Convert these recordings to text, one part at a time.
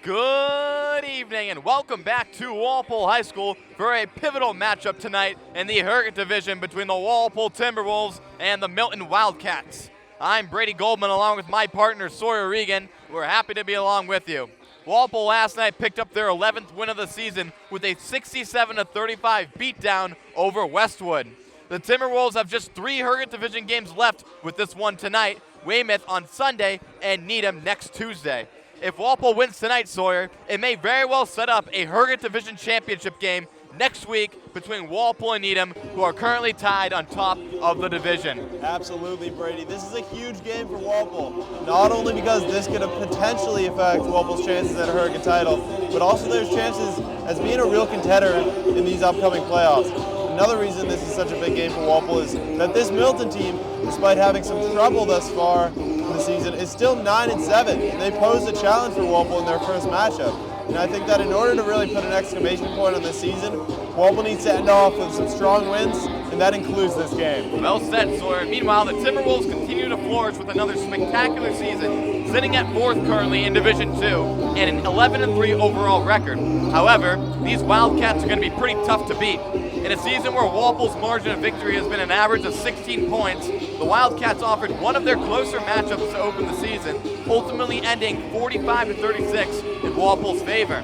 Good evening and welcome back to Walpole High School for a pivotal matchup tonight in the Hurricane Division between the Walpole Timberwolves and the Milton Wildcats. I'm Brady Goldman along with my partner Sawyer Regan. We're happy to be along with you. Walpole last night picked up their 11th win of the season with a 67-35 beatdown over Westwood. The Timberwolves have just 3 Hurricane Division games left with this one tonight, Weymouth on Sunday and Needham next Tuesday. If Walpole wins tonight, Sawyer, it may very well set up a Hurricane Division championship game next week between Walpole and Needham, who are currently tied on top of the division. Absolutely, Brady. This is a huge game for Walpole, not only because this could potentially affect Walpole's chances at a Hurricane title, but also there's chances as being a real contender in these upcoming playoffs. Another reason this is such a big game for Walpole is that this Milton team, despite having some trouble thus far in the season, is still 9-7. They posed a challenge for Walpole in their first matchup. And I think that in order to really put an exclamation point on this season, Walpole needs to end off with some strong wins, and that includes this game. Well said, Sawyer. Meanwhile, the Timberwolves continue to flourish with another spectacular season, sitting at 4th currently in Division II and an 11-3 overall record. However, these Wildcats are going to be pretty tough to beat. In a season where Walpole's margin of victory has been an average of 16 points, the Wildcats offered one of their closer matchups to open the season, ultimately ending 45-36 in Walpole's favor.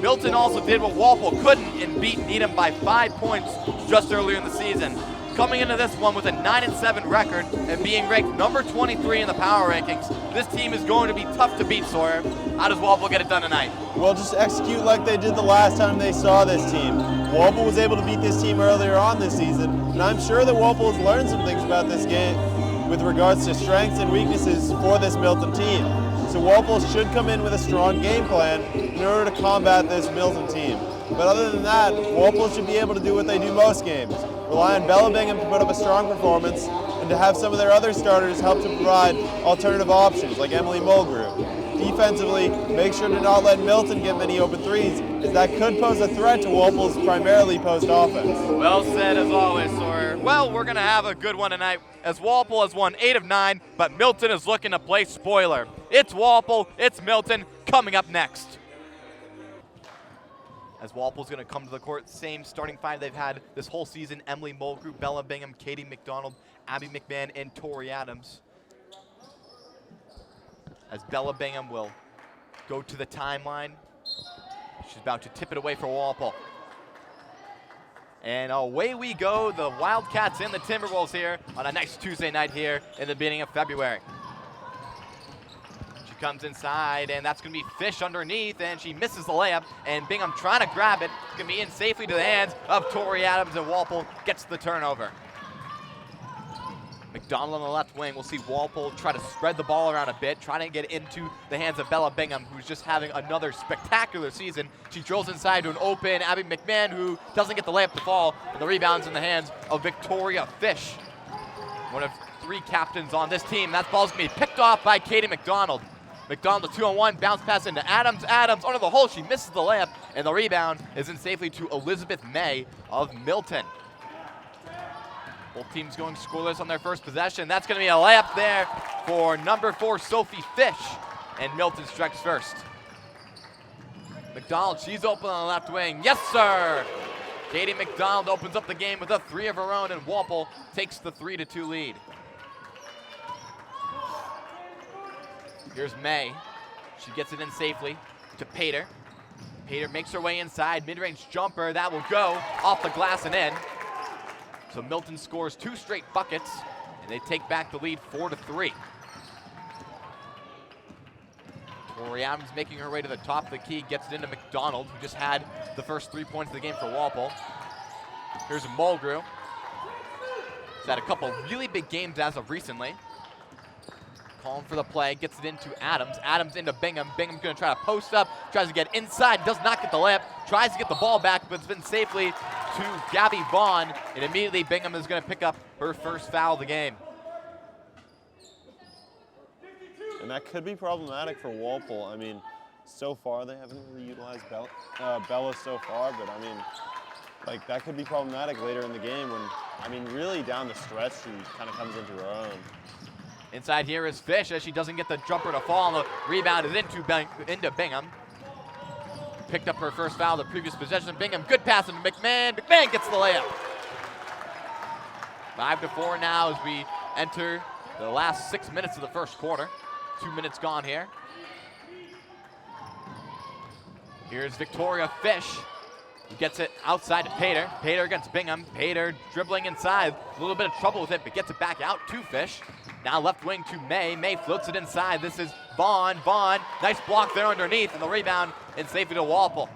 Milton also did what Walpole couldn't and beat Needham by 5 points just earlier in the season. Coming into this one with a 9-7 record and being ranked number 23 in the power rankings, this team is going to be tough to beat, Sawyer. How does Walpole get it done tonight? Well, just execute like they did the last time they saw this team. Walpole was able to beat this team earlier on this season, and I'm sure that Walpole has learned some things about this game with regards to strengths and weaknesses for this Milton team. So Walpole should come in with a strong game plan in order to combat this Milton team. But other than that, Walpole should be able to do what they do most games, rely on Bella Bingham to put up a strong performance and to have some of their other starters help to provide alternative options like Emily Mulgrew. Defensively, make sure to not let Milton get many open threes, as that could pose a threat to Walpole's primarily post offense. Well said as always, Sawyer. Well, we're going to have a good one tonight as Walpole has won 8 of 9, but Milton is looking to play spoiler. It's Walpole, it's Milton, coming up next. As Walpole's going to come to the court, same starting 5 they've had this whole season: Emily Mulgrew, Bella Bingham, Katie McDonald, Abby McMahon, and Tori Adams. As Bella Bingham will go to the timeline. She's about to tip it away for Walpole. And away we go, the Wildcats and the Timberwolves here on a nice Tuesday night here in the beginning of February. She comes inside, and that's going to be Fish underneath, and she misses the layup, and Bingham trying to grab it. It's going to be in safely to the hands of Tori Adams, and Walpole gets the turnover. McDonald on the left wing. We'll see Walpole try to spread the ball around a bit, trying to get into the hands of Bella Bingham, who's just having another spectacular season. She drills inside to an open Abby McMahon, who doesn't get the layup to fall, and the rebound's in the hands of Victoria Fish, one of 3 captains on this team. That ball's going to be picked off by Katie McDonald. McDonald, the 2-on-1, bounce pass into Adams. Adams under the hole. She misses the layup, and the rebound is in safely to Elizabeth May of Milton. Both teams going scoreless on their first possession. That's going to be a layup there for number 4, Sophie Fish, and Milton strikes first. McDonald, she's open on the left wing. Yes, sir! Katie McDonald opens up the game with a 3 of her own, and Walpole takes the 3-2 lead. Here's May. She gets it in safely to Pater. Pater makes her way inside. Mid-range jumper. That will go off the glass and in. So Milton scores 2 straight buckets, and they take back the lead 4-3. Tori Adams making her way to the top of the key, gets it into McDonald, who just had the first 3 points of the game for Walpole. Here's Mulgrew. He's had a couple really big games as of recently. Calling for the play, gets it into Adams. Adams into Bingham. Bingham's going to try to post up, tries to get inside, does not get the layup, tries to get the ball back, but it's been safely to Gabby Vaughn, and immediately Bingham is going to pick up her first foul of the game. And that could be problematic for Walpole. I mean, so far they haven't really utilized Bella so far, but I mean, like, that could be problematic later in the game when, I mean, really down the stretch she kind of comes into her own. Inside here is Fish as she doesn't get the jumper to fall, and the rebound is into Bingham. picked up her first foul the previous possession. Bingham, good pass into McMahon. McMahon gets the layup. 5-4 now as we enter the last 6 minutes of the first quarter. 2 minutes gone here. Here's Victoria Fish, who gets it outside to Pater. Pater against Bingham. Pater dribbling inside. A little bit of trouble with it, but gets it back out to Fish. Now left wing to May. May floats it inside. This is Vaughn. Vaughn, nice block there underneath, and the rebound and safely to Walpole.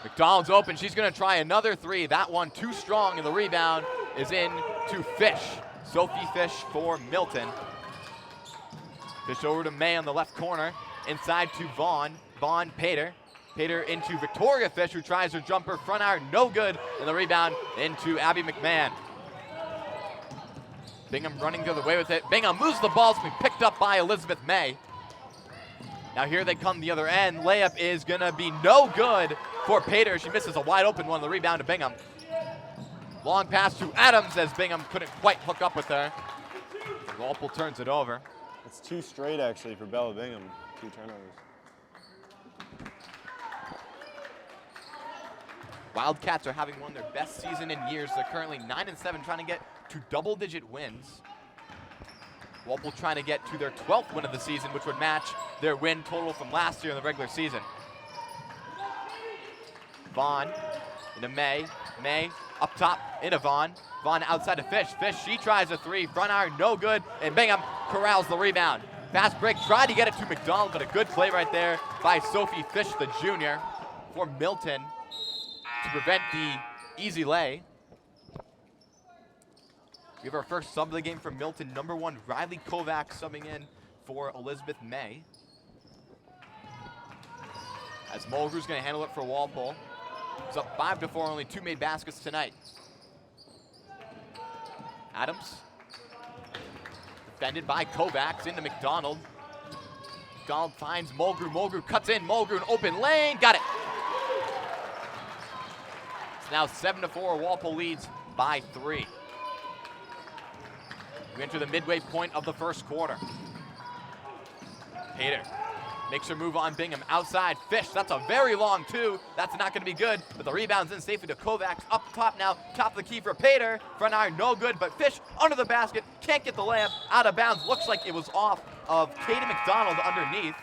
McDonald's open. She's going to try another three. That one too strong, and the rebound is in to Fish. Sophie Fish for Milton. Fish over to May on the left corner. Inside to Vaughn. Vaughn, Pater. Pater into Victoria Fish, who tries her jumper. Front iron, no good. And the rebound into Abby McMahon. Bingham running the other way with it. Bingham moves the ball. It's going to be picked up by Elizabeth May. Now here they come the other end. Layup is going to be no good for Pater. She misses a wide open one. The rebound to Bingham. Long pass to Adams as Bingham couldn't quite hook up with her. Walpole turns it over. It's 2 straight actually for Bella Bingham. 2 turnovers. Wildcats are having one of their best season in years. They're currently 9-7, trying to get to double-digit wins. Walpole trying to get to their 12th win of the season, which would match their win total from last year in the regular season. Vaughn into May. May up top into Vaughn. Vaughn outside to Fish. Fish, she tries a three. Front iron, no good. And Bingham corrals the rebound. Fast break, tried to get it to McDonald, but a good play right there by Sophie Fish, the junior, for Milton to prevent the easy lay. We have our first sub of the game from Milton. Number 1, Riley Kovac subbing in for Elizabeth May. As Mulgrew's going to handle it for Walpole. It's up 5-4, only 2 made baskets tonight. Adams. Defended by Kovacs into McDonald. McDonald finds Mulgrew. Mulgrew cuts in. Mulgrew an open lane. Got it. It's now 7-4. Walpole leads by 3. We enter the midway point of the first quarter. Pater makes her move on Bingham. Outside, Fish. That's a very long 2. That's not going to be good, but the rebound's in safely to Kovacs. Up top now, top of the key for Pater. Front iron, no good, but Fish under the basket. Can't get the layup. Out of bounds. Looks like it was off of Katie McDonald underneath.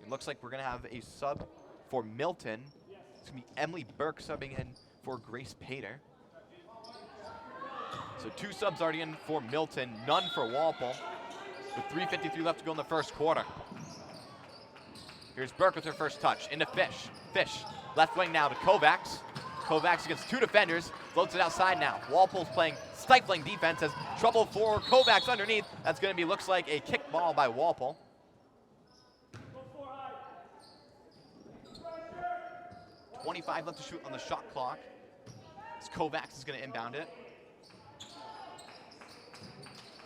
It looks like we're going to have a sub for Milton. It's going to be Emily Burke subbing in for Grace Pater. So 2 subs already in for Milton, none for Walpole, with 3:53 left to go in the first quarter. Here's Burke with her first touch, into Fish. Fish, left wing now to Kovacs. Kovacs against 2 defenders, floats it outside now. Walpole's playing stifling defense, has trouble for Kovacs underneath. That's going to be, looks like a kick ball by Walpole. 25 left to shoot on the shot clock. Kovacs is going to inbound it.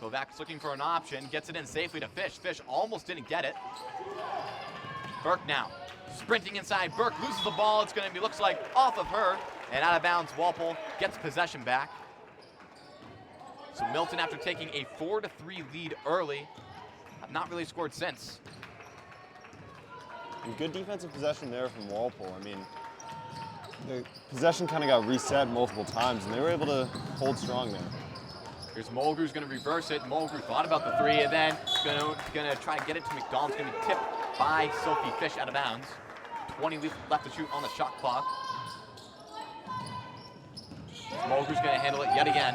Kovacs looking for an option, gets it in safely to Fish. Fish almost didn't get it. Burke now, sprinting inside. Burke loses the ball. It's going to be, looks like, off of her. And out of bounds, Walpole gets possession back. So Milton, after taking a 4-3 lead early, have not really scored since. And good defensive possession there from Walpole. I mean, the possession kind of got reset multiple times, and they were able to hold strong there. Here's Mulgrew's going to reverse it. Mulgrew thought about the 3, and then going to try and get it to McDonald. It's going to be tipped by Sophie Fish out of bounds. 20 left to shoot on the shot clock. Mulgrew's going to handle it yet again.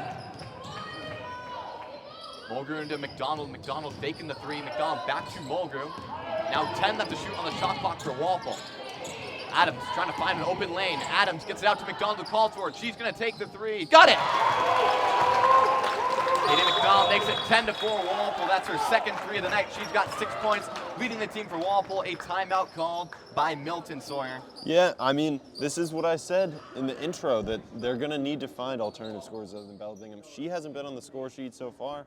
Mulgrew into McDonald. McDonald faking the 3. McDonald back to Mulgrew. Now 10 left to shoot on the shot clock for Walpole. Adams trying to find an open lane. Adams gets it out to McDonald, who calls for it. She's going to take the 3. Got it! Katie McDonald makes it 10-4 Walpole. That's her second 3 of the night. She's got 6 points, leading the team for Walpole. A timeout called by Milton Sawyer. Yeah, I mean, this is what I said in the intro, that they're going to need to find alternative scores other than Bella Bingham. She hasn't been on the score sheet so far.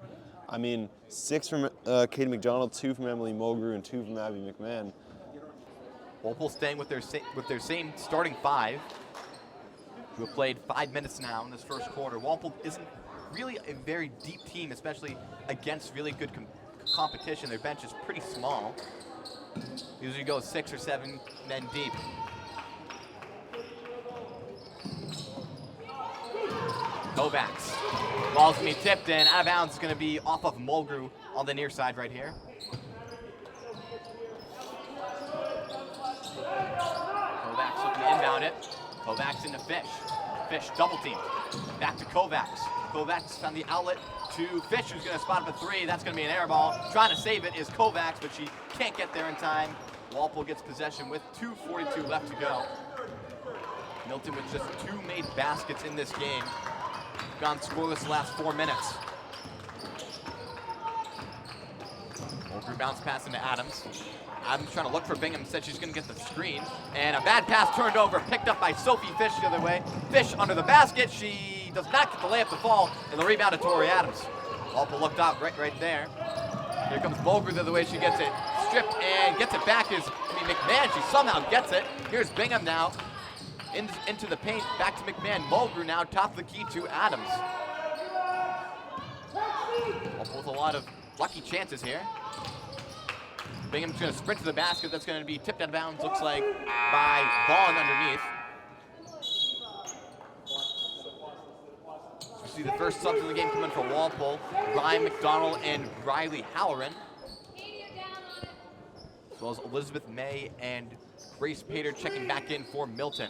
I mean, 6 from Katie McDonald, 2 from Emily Mulgrew, and 2 from Abby McMahon. Walpole staying with their same starting 5. who have played 5 minutes now in this first quarter. Walpole isn't really a very deep team, especially against really good competition. Their bench is pretty small. Usually go 6 or 7 men deep. Kovacs. Ball's going to be tipped in. Out of bounds is going to be off of Mulgrew on the near side right here. Kovacs looking to inbound it. Kovacs into Fish. Fish double teamed. Back to Kovacs. Kovacs found the outlet to Fish, who's going to spot up a three. That's going to be an air ball. Trying to save it is Kovacs, but she can't get there in time. Walpole gets possession with 2:42 left to go. Milton with just 2 made baskets in this game. Gone scoreless the last 4 minutes. Mulgrew bounce pass into Adams. Adams trying to look for Bingham, said she's going to get the screen. And a bad pass turned over, picked up by Sophie Fish the other way. Fish under the basket. She does not get the layup to fall, and the rebound to Tori Adams. Walpole looked out right there. Here comes Mulgrew the other way. She gets it stripped and gets it back. McMahon. She somehow gets it. Here's Bingham now. Into the paint, back to McMahon. Mulgrew now, top of the key to Adams. Walpole with a lot of lucky chances here. Bingham's going to sprint to the basket. That's going to be tipped out of bounds, looks like, by Vaughn underneath. We see the first subs in the game coming for Walpole. Ryan McDonald and Riley Halloran. As well as Elizabeth May and Grace Pater checking back in for Milton.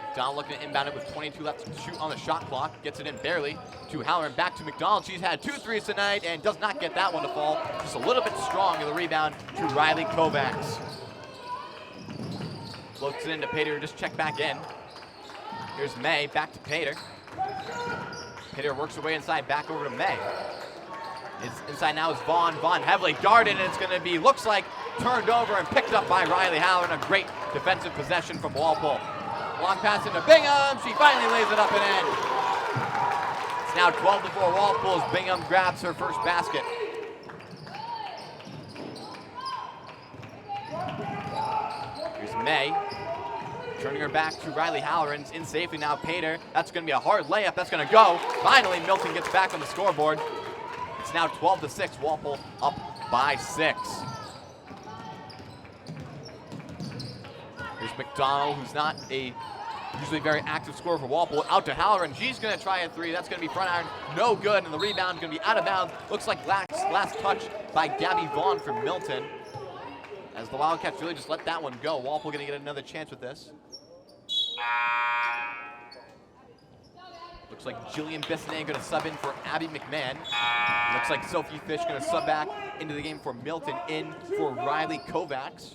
McDonald looking to inbound it with 22 left to shoot on the shot clock. Gets it in barely to Halloran. Back to McDonald. She's had 2 threes tonight and does not get that one to fall. Just a little bit strong in the rebound to Riley Kovacs. Floats it into Pater to just check back in. Here's May, back to Pater. Pater works her way inside, back over to May. Inside now is Vaughn. Vaughn heavily guarded, and it's going to be, looks like, turned over and picked up by Riley Halloran. A great defensive possession from Walpole. Long pass into Bingham. She finally lays it up and in. It's now 12-4 Walpole as Bingham grabs her first basket. Here's May. Turning her back to Riley Halloran. In safely now, Pater. That's going to be a hard layup. That's going to go. Finally, Milton gets back on the scoreboard. It's now 12-6. Walpole up by 6. Here's McDonald, who's not a usually very active scorer for Walpole. Out to Halloran. She's going to try a three. That's going to be front iron. No good. And the rebound is going to be out of bounds. Looks like last touch by Gabby Vaughn from Milton. As the Wildcats really just let that one go. Walpole going to get another chance with this. Looks like Jillian Bissonnet going to sub in for Abby McMahon. Looks like Sophie Fish going to sub back into the game for Milton, in for Riley Kovacs.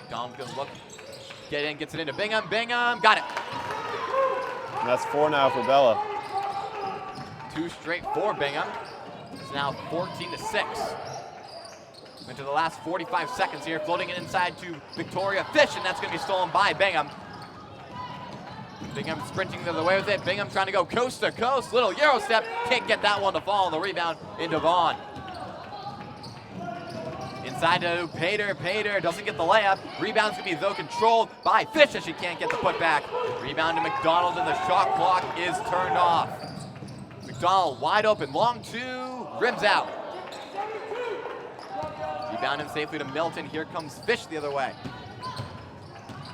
Donald going to look, get in, gets it into Bingham. Bingham, got it. And that's 4 now for Bella. 2 straight for Bingham. It's now 14-6. Into the last 45 seconds here, floating it inside to Victoria Fish, and that's going to be stolen by Bingham. Bingham sprinting the other way with it. Bingham trying to go coast to coast. Little Euro step. Can't get that one to fall. The rebound into Vaughn. Inside to Pater. Pater doesn't get the layup. Rebound's going to be, though, controlled by Fish as she can't get the putback. Rebound to McDonald, and the shot clock is turned off. McDonald wide open. Long 2. Rims out. Rebounding safely to Milton. Here comes Fish the other way.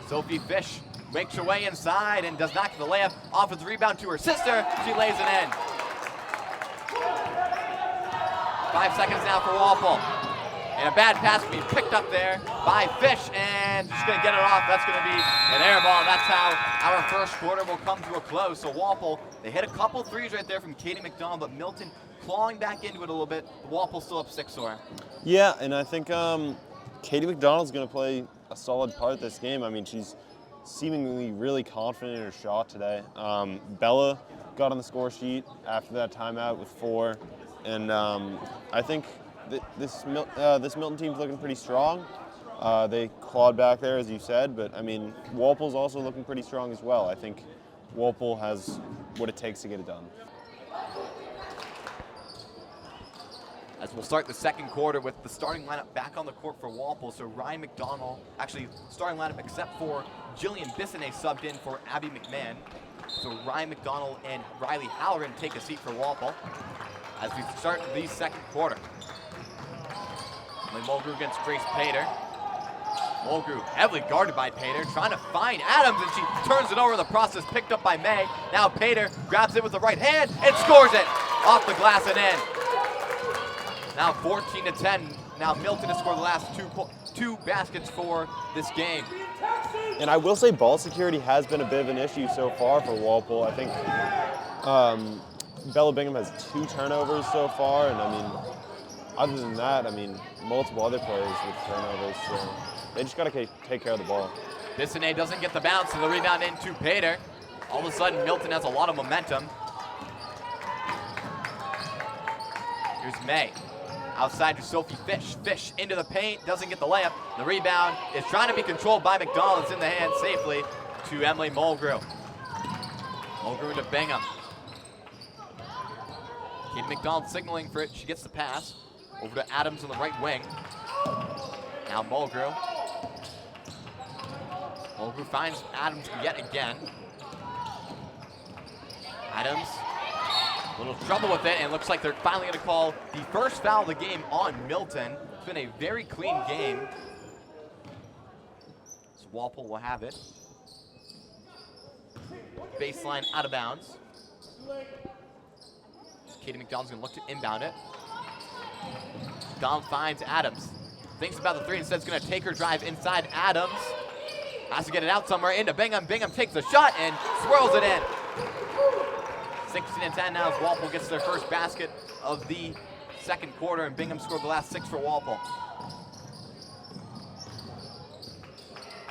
Sophie Fish makes her way inside and does not get the layup. Offers the rebound to her sister. She lays it in. 5 seconds now for Walpole. And a bad pass being picked up there by Fish, and she's going to get it off. That's going to be an air ball. That's how our first quarter will come to a close. So Walpole, they hit a couple threes right there from Katie McDonald, but Milton clawing back into it a little bit. Walpole still up 6, Sora. Yeah, and I think Katie McDonald's going to play a solid part this game. I mean, she's seemingly really confident in her shot today. Bella got on the score sheet after that timeout with 4, and I think this Milton team's looking pretty strong. They clawed back there, as you said, but I mean, Walpole's also looking pretty strong as well. I think Walpole has what it takes to get it done. As we'll start the second quarter with the starting lineup back on the court for Walpole. So Ryan McDonald, actually starting lineup except for Jillian Bissonnet subbed in for Abby McMahon. So Ryan McDonald and Riley Halloran take a seat for Walpole as we start the second quarter. Mulgrew against Grace Pater. Mulgrew heavily guarded by Pater, trying to find Adams, and she turns it over in the process, picked up by May. Now Pater grabs it with the right hand and scores it off the glass and in. Now 14-10. Now Milton has scored the last two baskets for this game. And I will say ball security has been a bit of an issue so far for Walpole. I think Bella Bingham has 2 turnovers so far, and I mean, other than that, I mean, multiple other players with turnovers, so they just got to take care of the ball. Bissonnet doesn't get the bounce, and the rebound into Pater. All of a sudden, Milton has a lot of momentum. Here's May. Outside to Sophie Fish. Fish into the paint, doesn't get the layup. The rebound is trying to be controlled by McDonald. It's in the hand safely to Emily Mulgrew. Mulgrew into Bingham. Katie McDonald signaling for it. She gets the pass. Over to Adams on the right wing. Now Mulgrew. Mulgrew finds Adams yet again. Adams. A little trouble with it, and it looks like they're finally going to call the first foul of the game on Milton. It's been a very clean game. So Walpole will have it. Baseline out of bounds. Katie McDonald's going to look to inbound it. McDonald finds Adams. Thinks about the three, instead is going to take her drive inside Adams. Has to get it out somewhere into Bingham. Bingham takes the shot and swirls it in. 16-10 now as Walpole gets their first basket of the second quarter, and Bingham scored the last 6 for Walpole.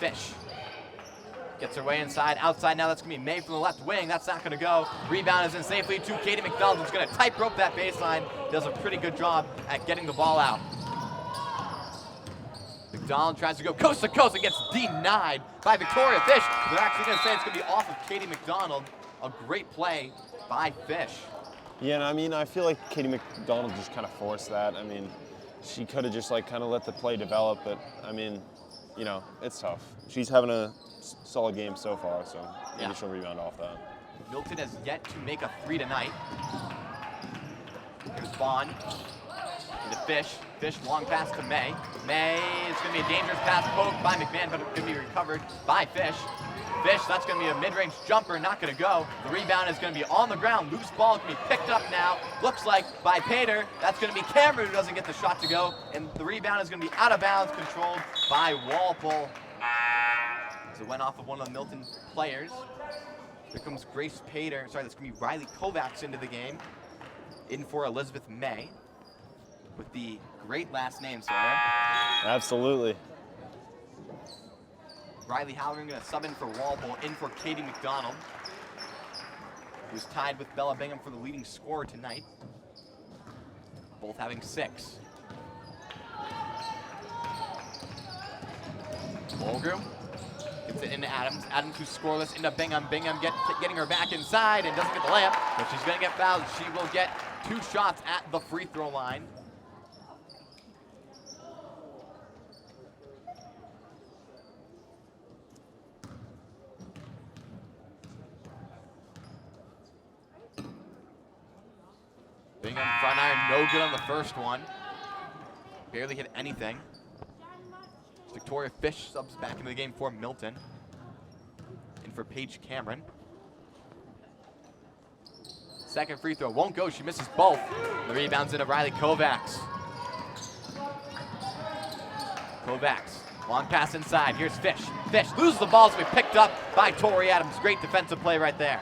Fish gets her way inside. Outside now, that's going to be May from the left wing. That's not going to go. Rebound is in safely to Katie McDonald, who's going to tight rope that baseline. Does a pretty good job at getting the ball out. McDonald tries to go coast to coast and gets denied by Victoria Fish. They're actually going to say it's going to be off of Katie McDonald. A great play by Fish. Yeah, and I mean, I feel like Katie McDonald just kind of forced that. I mean, she could have just like kind of let the play develop, but I mean, you know, it's tough. She's having a solid game so far, so maybe she'll rebound off that. Milton has yet to make a 3 tonight. Here's Vaughn into Fish. Fish, long pass to May. May, it's going to be a dangerous pass poked by McMahon, but it's going to be recovered by Fish. Fish, that's going to be a mid-range jumper, not going to go. The rebound is going to be on the ground. Loose ball is going to be picked up now. Looks like by Pater. That's going to be Cameron who doesn't get the shot to go. And the rebound is going to be out of bounds, controlled by Walpole. As it went off of one of the Milton players. Here comes Grace Pater. Sorry, that's going to be Riley Kovacs into the game. In for Elizabeth May. With the great last name, Sawyer. Absolutely. Riley Halloran going to sub in for Walpole, in for Katie McDonald, who's tied with Bella Bingham for the leading scorer tonight, both having 6. Mulgrew gets it into Adams. Adams, who's scoreless, into Bingham. Bingham getting her back inside and doesn't get the layup, but she's going to get fouled. She will get 2 shots at the free throw line. Bingham front iron, no good on the first one. Barely hit anything. Victoria Fish subs back into the game for Milton. In for Paige Cameron. Second free throw won't go, she misses both. The rebound's into Riley Kovacs. Kovacs, long pass inside, here's Fish. Fish loses the ball, so we picked up by Tori Adams. Great defensive play right there.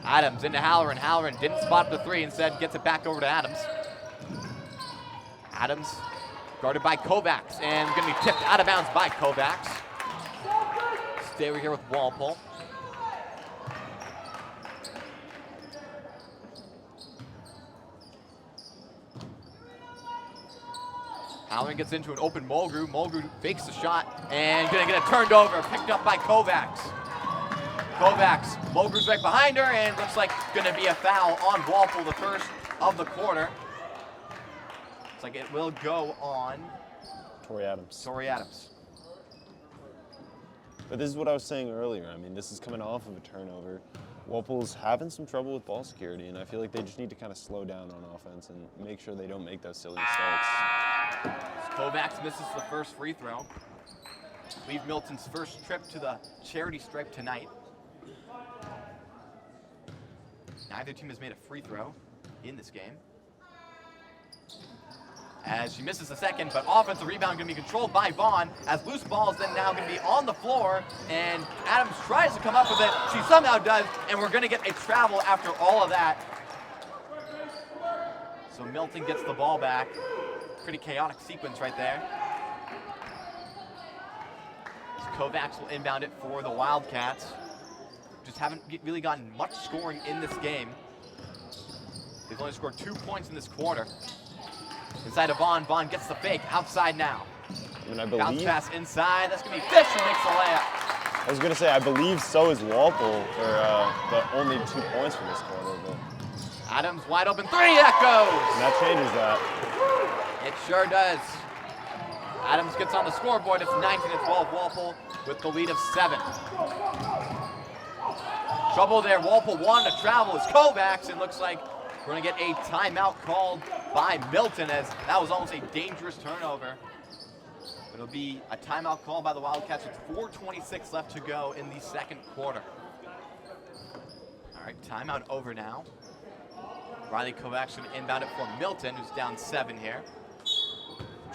Adams into Halloran. Halloran didn't spot the 3, instead gets it back over to Adams. Adams guarded by Kovacs and going to be tipped out of bounds by Kovacs. Stay over here with Walpole. Halloran gets into an open Mulgrew. Mulgrew fakes the shot and going to get it turned over, picked up by Kovacs. Kovacs, Mulgrew's right behind her, and looks like going to be a foul on Walpole, the first of the quarter. Looks like it will go on Tori Adams. Tori Adams. But this is what I was saying earlier. I mean, this is coming off of a turnover. Walpole's having some trouble with ball security, and I feel like they just need to kind of slow down on offense and make sure they don't make those silly mistakes. Kovacs misses the first free throw. Leave Milton's first trip to the charity stripe tonight. Neither team has made a free throw in this game. As she misses the second, but offensive rebound going to be controlled by Vaughn, as loose ball is then now going to be on the floor, and Adams tries to come up with it. She somehow does, and we're going to get a travel after all of that. So Milton gets the ball back. Pretty chaotic sequence right there. So Kovacs will inbound it for the Wildcats. Just haven't really gotten much scoring in this game. They've only scored 2 points in this quarter. Inside to Vaughn. Vaughn gets the fake. Outside now. I Bounce pass inside. That's going to be Fish who makes the layup. I was going to say, I believe so is Walpole for the only 2 points from this quarter. But Adams wide open three. That goes. and that changes that. It sure does. Adams gets on the scoreboard. It's 19-12. Walpole with the lead of 7. Trouble there. Walpole wanted to travel as Kovacs, and looks like we're going to get a timeout called by Milton, as that was almost a dangerous turnover. It'll be a timeout called by the Wildcats with 4:26 left to go in the second quarter. All right, timeout over now. Riley Kovacs going to inbound it for Milton, who's down 7 here.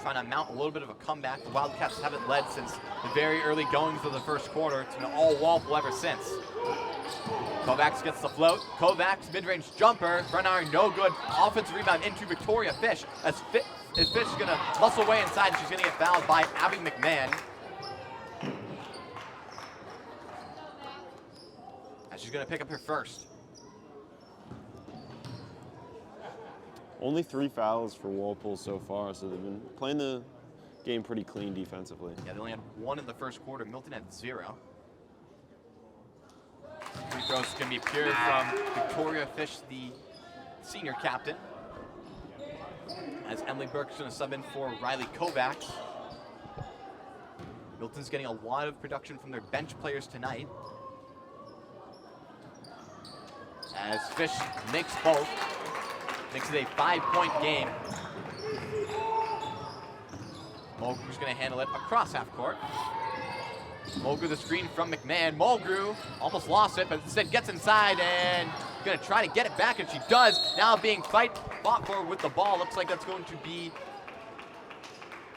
Trying to mount a little bit of a comeback. The Wildcats haven't led since the very early goings of the first quarter. It's been all Walpole ever since. Kovacs gets the float. Kovacs mid-range jumper. Front iron no good. Offensive rebound into Victoria Fish. As Fish is going to muscle way inside, and she's going to get fouled by Abby McMahon. And she's going to pick up her first. Only 3 fouls for Walpole so far, so they've been playing the game pretty clean defensively. Yeah, they only had 1 in the first quarter. Milton had 0. Free throws going to be pure from Victoria Fish, the senior captain. As Emily Burke's going to sub in for Riley Kovacs. Milton's getting a lot of production from their bench players tonight. As Fish makes both. Makes it a 5-point game. Mulgrew's going to handle it across half court. Mulgrew the screen from McMahon. Mulgrew almost lost it, but instead gets inside and going to try to get it back, and she does. Now being fought for with the ball. Looks like that's going to be,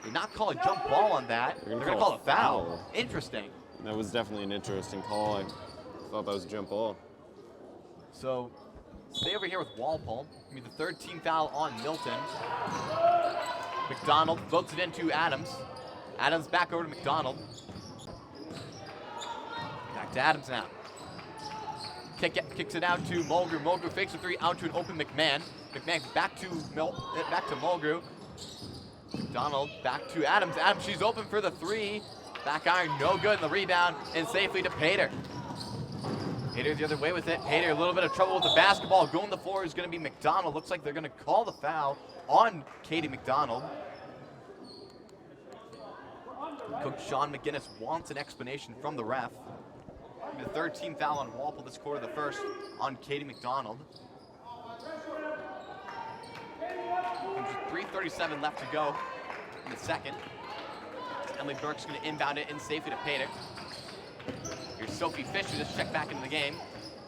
did not call a jump ball on that. They're going to call a foul. Interesting. That was definitely an interesting call. I thought that was a jump ball. So stay over here with Walpole. Give me the third team foul on Milton. McDonald floats it into Adams. Adams back over to McDonald. Back to Adams now. Kicks it out to Mulgrew. Mulgrew fakes a 3 out to an open McMahon. McMahon back to Mulgrew. McDonald back to Adams. Adams, she's open for the 3. Back iron, no good in the rebound, and safely to Pater. Pater the other way with it. Pater a little bit of trouble with the basketball. Going to the floor is going to be McDonald. Looks like they're going to call the foul on Katie McDonald. Coach Sean McGinnis wants an explanation from the ref. The third team foul on Walpole this quarter, the first on Katie McDonald. 3:37 left to go in the second. Emily Burke's going to inbound it in safely to Pater. Here's Sophie Fish, who just checked back into the game.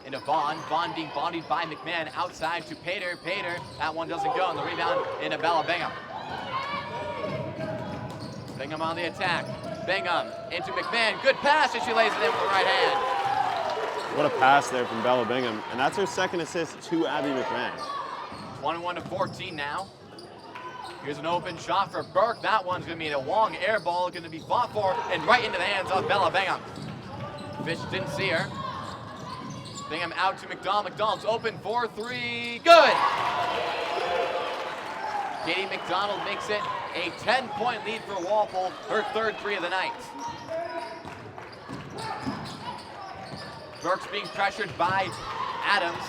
Into Vaughn. Vaughn being bodied by McMahon. Outside to Pater. Pater, that one doesn't go. And the rebound into Bella Bingham. Bingham on the attack. Bingham into McMahon. Good pass, and she lays it in with the right hand. What a pass there from Bella Bingham. And that's her second assist to Abby McMahon. 21-14 now. Here's an open shot for Burke. That one's going to be a long air ball, going to be fought for, and right into the hands of Bella Bingham. Fish didn't see her. Bingham out to McDonald. McDonald's open for 3. Good! Katie McDonald makes it a 10-point lead for Walpole, her third 3 of the night. Burke's being pressured by Adams.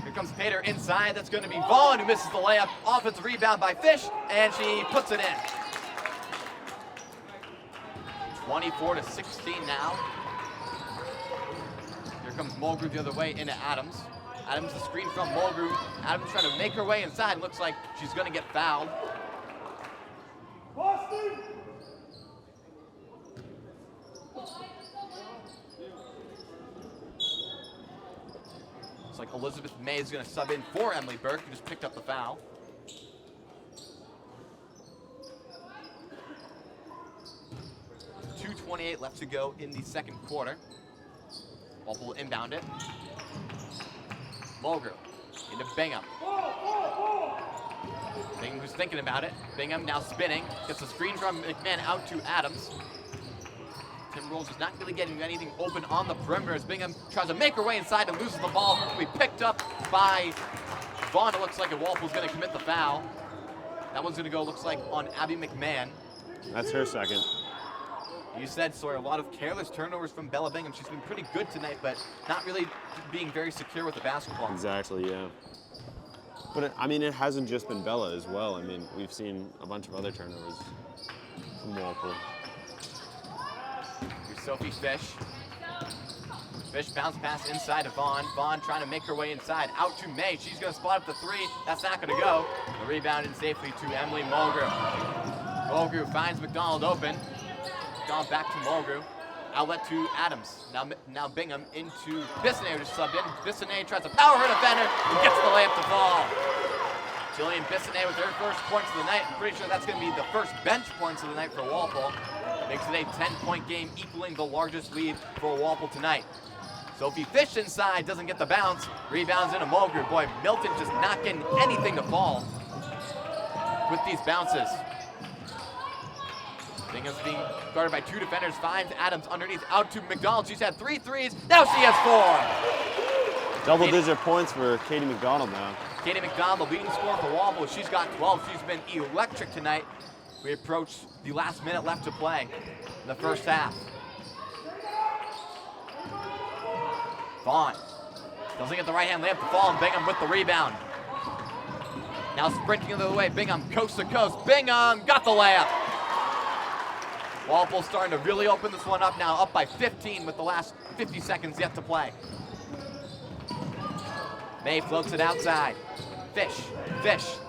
Here comes Pater inside. That's going to be Vaughn who misses the layup. Offensive rebound by Fish, and she puts it in. 24-16 now. Here comes Mulgrew the other way into Adams. Adams the screen from Mulgrew. Adams trying to make her way inside. Looks like she's going to get fouled. Boston. Looks like Elizabeth May is going to sub in for Emily Burke, who just picked up the foul. .2:28 left to go in the second quarter. Walpole will inbound it. Mulgrew into Bingham. Bingham who's thinking about it. Bingham now spinning. Gets a screen from McMahon out to Adams. Timberwolves is not really getting anything open on the perimeter as Bingham tries to make her way inside and loses the ball. We picked up by Vaughn. It looks like Walpole's going to commit the foul. That one's going to go, looks like, on Abby McMahon. That's her second. You said, Sawyer, a lot of careless turnovers from Bella Bingham. She's been pretty good tonight, but not really being very secure with the basketball. Exactly, yeah. But, it hasn't just been Bella as well. I mean, we've seen a bunch of other turnovers from Walpole. Here's Sophie Fish. Fish bounce pass inside to Vaughn. Vaughn trying to make her way inside. Out to May. She's going to spot up the three. That's not going to go. The rebound in safely to Emily Mulgrew. Mulgrew finds McDonald open. McDonald back to Mulgrew. Outlet to Adams. Now Bingham into Bissonnet, who just subbed in. Bissonnet tries to power her defender and gets the layup to fall. Jillian Bissonnet with her first points of the night. I'm pretty sure that's going to be the first bench points of the night for Walpole. Makes it a 10-point game, equaling the largest lead for Walpole tonight. Sophie Fish inside, doesn't get the bounce. Rebounds into Mulgrew. Boy, Milton just not getting anything to fall with these bounces. Bingham's being guarded by two defenders, finds Adams underneath, out to McDonald. She's had 3 threes, now she has 4. Double-digit points for Katie McDonald now. Katie McDonald, the leading scorer for Walpole. She's got 12. She's been electric tonight. We approach the last minute left to play in the first half. Vaughn doesn't get the right-hand layup to fall, and Bingham with the rebound. Now sprinting the other way, Bingham coast to coast. Bingham got the layup. Walpole starting to really open this one up now, up by 15 with the last 50 seconds yet to play. May floats it outside. Fish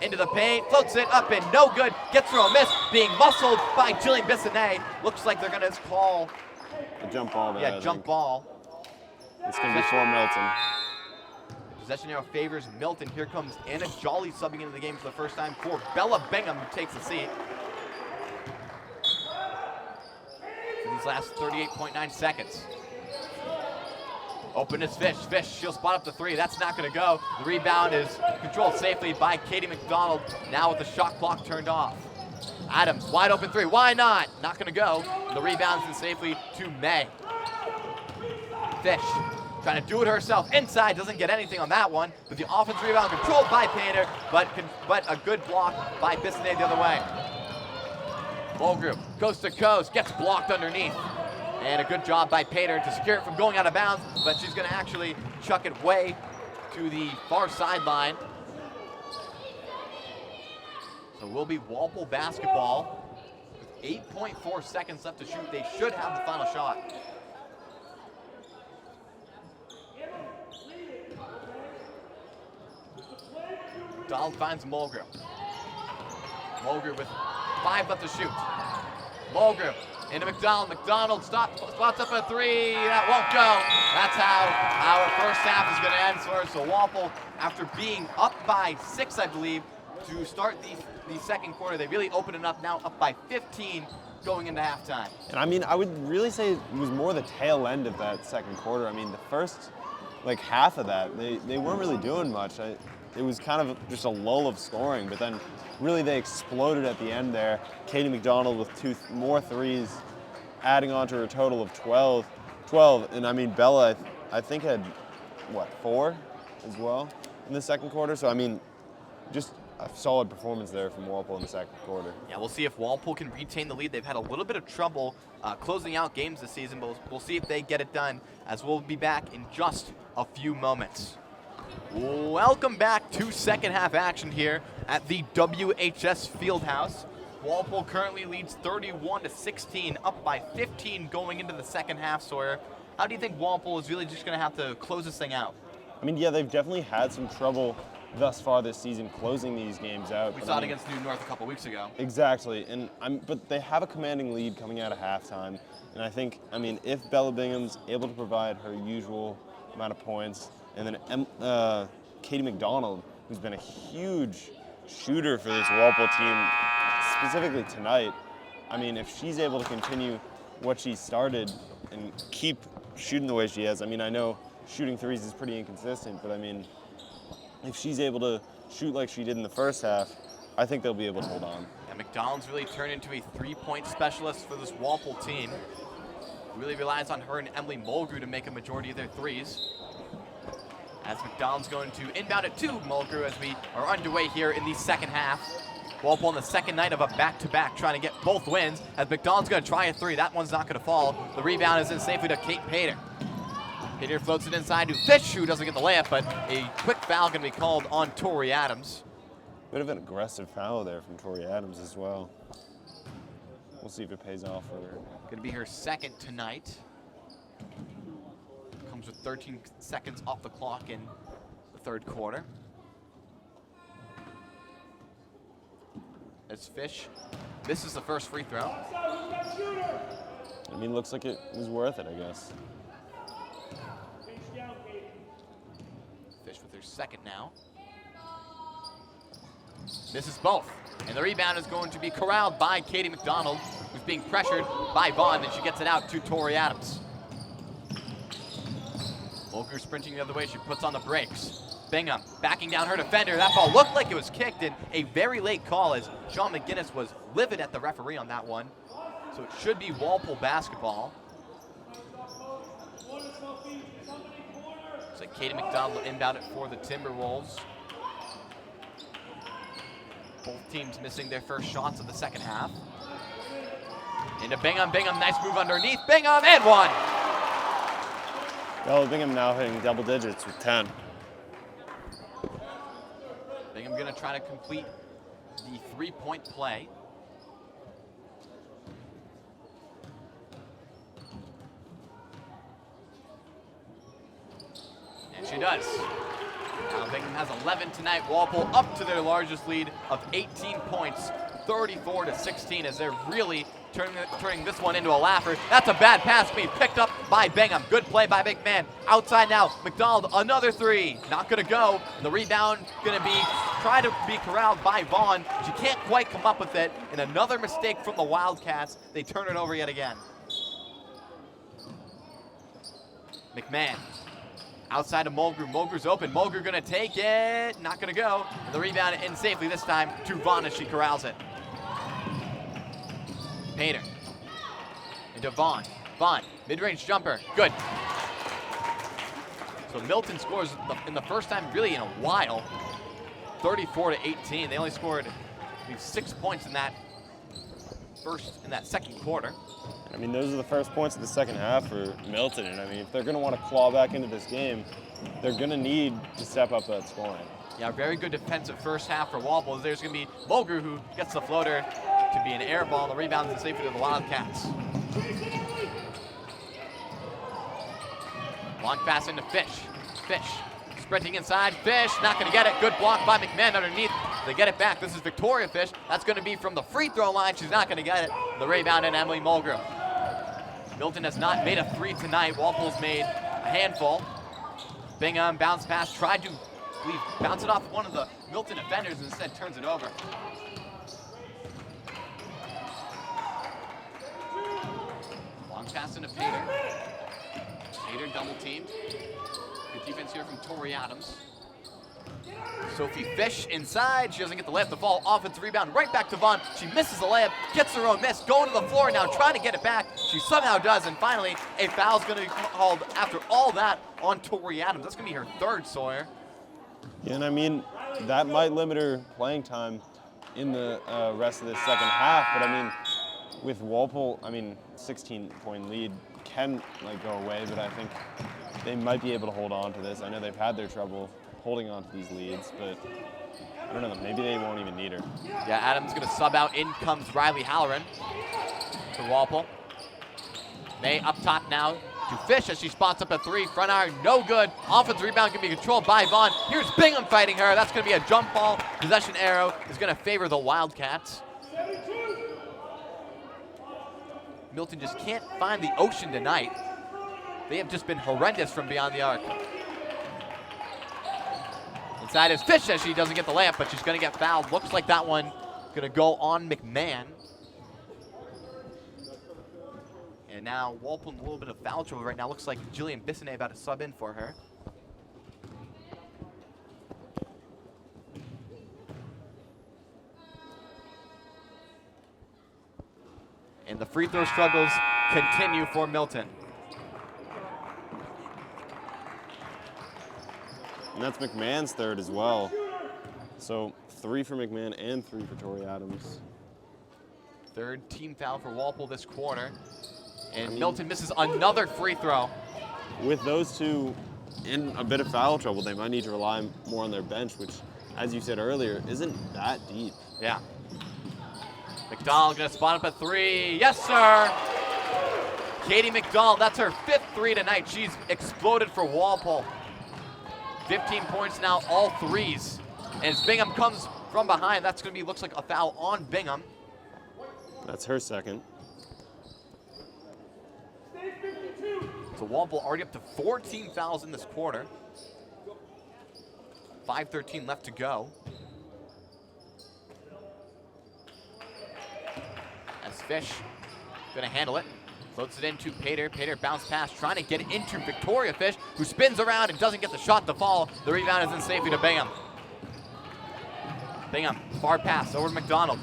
into the paint, floats it up and no good. Gets through a miss, being muscled by Jillian Bissonnet. Looks like they're gonna call a jump ball. Yeah, jump ball. It's gonna be for Milton. Possession arrow favors Milton. Here comes Anna Jolly subbing into the game for the first time for Bella Bingham, who takes the seat. For these last 38.9 seconds. Open is Fish. She'll spot up the three. That's not going to go. The rebound is controlled safely by Katie McDonald, now with the shot clock turned off. Adams, wide open three. Why not? Not going to go. The rebound's in safely to May. Fish trying to do it herself. Inside, doesn't get anything on that one. But the offensive rebound controlled by Painter, but a good block by Bissonnet the other way. Mulgrew, coast to coast, gets blocked underneath. And a good job by Pater to secure it from going out of bounds, but she's going to actually chuck it way to the far sideline. So will be Walpole basketball with 8.4 seconds left to shoot. They should have the final shot. Donald finds Mulgrew. Mulgrew with 5 left to shoot. Mulgrew into McDonald. McDonald spots up a three. That won't go. That's how our first half is going to end for us. So Walpole, after being up by 6, I believe, to start the second quarter, they really opened it up, now up by 15 going into halftime. And I would really say it was more the tail end of that second quarter. The first half of that, they weren't really doing much. It was kind of just a lull of scoring, but then really they exploded at the end there. Katie McDonald with 2 more threes, adding on to her total of 12. And Bella, I think had, 4 as well in the second quarter. So just a solid performance there from Walpole in the second quarter. Yeah, we'll see if Walpole can retain the lead. They've had a little bit of trouble closing out games this season, but we'll see if they get it done, as we'll be back in just a few moments. Welcome back to second half action here at the WHS Fieldhouse. Walpole currently leads 31-16, up by 15 going into the second half, Sawyer. How do you think Walpole is really just going to have to close this thing out? I mean, yeah, they've definitely had some trouble thus far this season closing these games out. We saw it against New North a couple weeks ago. Exactly, but they have a commanding lead coming out of halftime, and I think, if Bella Bingham's able to provide her usual amount of points, and then Katie McDonald, who's been a huge shooter for this Walpole team, specifically tonight, if she's able to continue what she started and keep shooting the way she has, I know shooting threes is pretty inconsistent, but if she's able to shoot like she did in the first half, I think they'll be able to hold on. And McDonald's really turned into a three-point specialist for this Walpole team. Really relies on her and Emily Mulgrew to make a majority of their threes. As McDonald's going to inbound it to Mulgrew as we are underway here in the second half. Walpole on the second night of a back-to-back trying to get both wins as McDonald's going to try a three. That one's not going to fall. The rebound is in safely to Kate Pater. Pater floats it inside to Fish, who doesn't get the layup, but a quick foul going to be called on Tori Adams. Bit of an aggressive foul there from Tori Adams as well. We'll see if it pays off for her. Going to be her second tonight. Comes with 13 seconds off the clock in the third quarter. As Fish misses the first free throw. Looks like it was worth it, I guess. Fish with her second now. Misses both. And the rebound is going to be corralled by Katie McDonald, who's being pressured by Vaughn, and she gets it out to Tori Adams. Mulgrew sprinting the other way, she puts on the brakes. Bingham backing down her defender. That ball looked like it was kicked, and a very late call as Sean McGinnis was livid at the referee on that one. So it should be Walpole basketball. Looks like Katie McDonald will inbound it for the Timberwolves. Both teams missing their first shots of the second half. Into Bingham. Bingham, nice move underneath. Bingham, and one. Bella Bingham now hitting double digits with 10. Bingham going to try to complete the three-point play. And she does. Now Bingham has 11 tonight. Walpole up to their largest lead of 18 points, 34-16, as they're really turning this one into a laugher. That's a bad pass being picked up by Bingham. Good play by big man. Outside now, McDonald, another three. Not gonna go. The rebound gonna try to be corralled by Vaughn. She can't quite come up with it. And another mistake from the Wildcats. They turn it over yet again. McMahon. Outside of Mulgrew. Mulgrew's open. Mulgrew gonna take it. Not gonna go. And the rebound in safely this time to Vaughn as she corrals it. Pater. Into Vaughn. Vaughn. Mid-range jumper. Good. So Milton scores in the first time really in a while. 34-18. They only scored 6 points in that second quarter. Those are the first points of the second half for Milton. And if they're going to want to claw back into this game, they're going to need to step up that scoring. Yeah, very good defensive first half for Walpole. There's going to be Mulgrew who gets the floater to be an air ball. The rebounds and safety to the Wildcats. Long pass into Fish. Fish sprinting inside. Fish not going to get it. Good block by McMahon underneath. They get it back. This is Victoria Fish. That's going to be from the free throw line. She's not going to get it. The rebound in Emily Mulgrew. Milton has not made a three tonight. Walpole's made a handful. Bingham bounce pass. Tried to bounce it off one of the Milton defenders and instead turns it over. Long pass into Pater. Pater double teamed. Good defense here from Tori Adams. Sophie Fish inside. She doesn't get the layup. The fall. Offensive rebound right back to Vaughn. She misses the layup. Gets her own miss. Going to the floor now. Trying to get it back. She somehow does. And finally, a foul's going to be called after all that on Tori Adams. That's going to be her third, Sawyer. Yeah, and that might limit her playing time in the rest of the second half. But with Walpole, 16-point lead can go away. But I think they might be able to hold on to this. I know they've had their trouble holding on to these leads, but I don't know, maybe they won't even need her. Yeah, Adams going to sub out. In comes Riley Halloran for Walpole. May up top now to Fish as she spots up a 3. Front iron, no good. Offensive rebound can be controlled by Vaughn. Here's Bingham fighting her. That's going to be a jump ball. Possession arrow is going to favor the Wildcats. Milton just can't find the ocean tonight. They have just been horrendous from beyond the arc. Inside is Fish as she doesn't get the layup, but she's going to get fouled. Looks like that one going to go on McMahon. And now Walpole in a little bit of foul trouble right now. Looks like Jillian Bissonnet about to sub in for her. And the free throw struggles continue for Milton. And that's McMahon's third as well. So 3 for McMahon and 3 for Tori Adams. Third team foul for Walpole this quarter. And Milton misses another free throw. With those two in a bit of foul trouble, they might need to rely more on their bench, which, as you said earlier, isn't that deep. Yeah. McDonald gonna spot up a 3. Yes, sir. Katie McDonald, that's her 5th 3 tonight. She's exploded for Walpole. 15 points now, all 3s. And as Bingham comes from behind, that's gonna be, looks like a foul on Bingham. That's her second. So Walpole already up to 14 fouls in this quarter. 5:13 left to go. As Fish gonna handle it. Floats it into Pater. Pater bounce pass, trying to get it into Victoria Fish, who spins around and doesn't get the shot to fall. The rebound is in safely to Bingham. Bingham, far pass over to McDonald.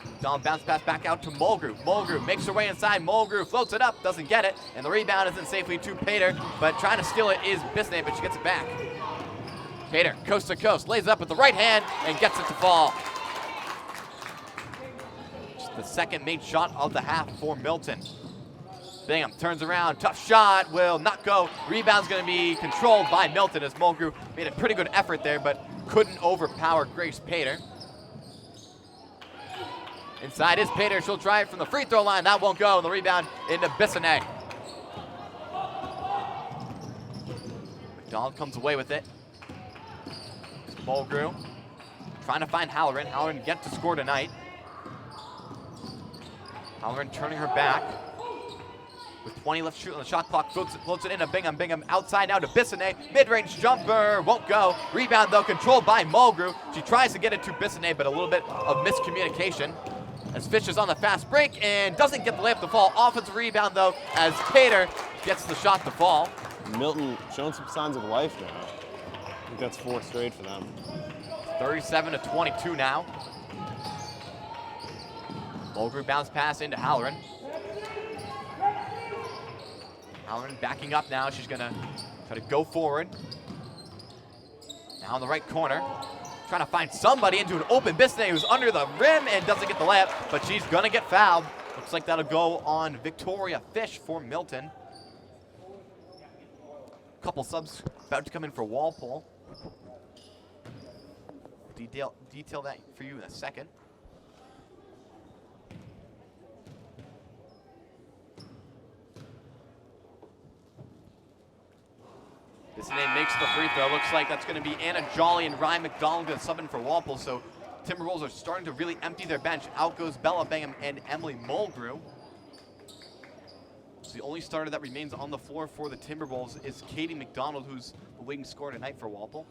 McDonald bounce pass back out to Mulgrew. Mulgrew makes her way inside. Mulgrew floats it up, doesn't get it, and the rebound is in safely to Pater, but trying to steal it is Bissonnet, but she gets it back. Pater, coast to coast, lays up with the right hand and gets it to fall. The second made shot of the half for Milton. Bingham turns around, tough shot, will not go. Rebound's gonna be controlled by Milton as Mulgrew made a pretty good effort there, but couldn't overpower Grace Pater. Inside is Pater, she'll try it from the free throw line, that won't go, and the rebound into Bissonnet. McDonald comes away with it. Mulgrew trying to find Halloran. Halloran yet to score tonight. Halloran turning her back. With 20 left to shoot on the shot clock, floats it into Bingham. Bingham outside now to Bissonnet. Mid-range jumper, won't go. Rebound though, controlled by Mulgrew. She tries to get it to Bissonnet, but a little bit of miscommunication. As Fish is on the fast break and doesn't get the layup to fall. Offensive rebound though, as Pater gets the shot to fall. Milton showing some signs of life now. I think that's 4 straight for them. 37-22 now. Mulgrew bounce pass into Halloran. Halloran backing up now. She's gonna try to go forward. Now in the right corner. Trying to find somebody into an open Bissonnet who's under the rim and doesn't get the layup, but she's gonna get fouled. Looks like that'll go on Victoria Fish for Milton. Couple subs about to come in for Walpole. Detail that for you in a second. Bissonnet makes the free throw. Looks like that's going to be Anna Jolly and Ryan McDonald going to sub in for Walpole. So Timberwolves are starting to really empty their bench. Out goes Bella Bingham and Emily Mulgrew. So the only starter that remains on the floor for the Timberwolves is Katie McDonald, who's the leading scorer tonight for Walpole.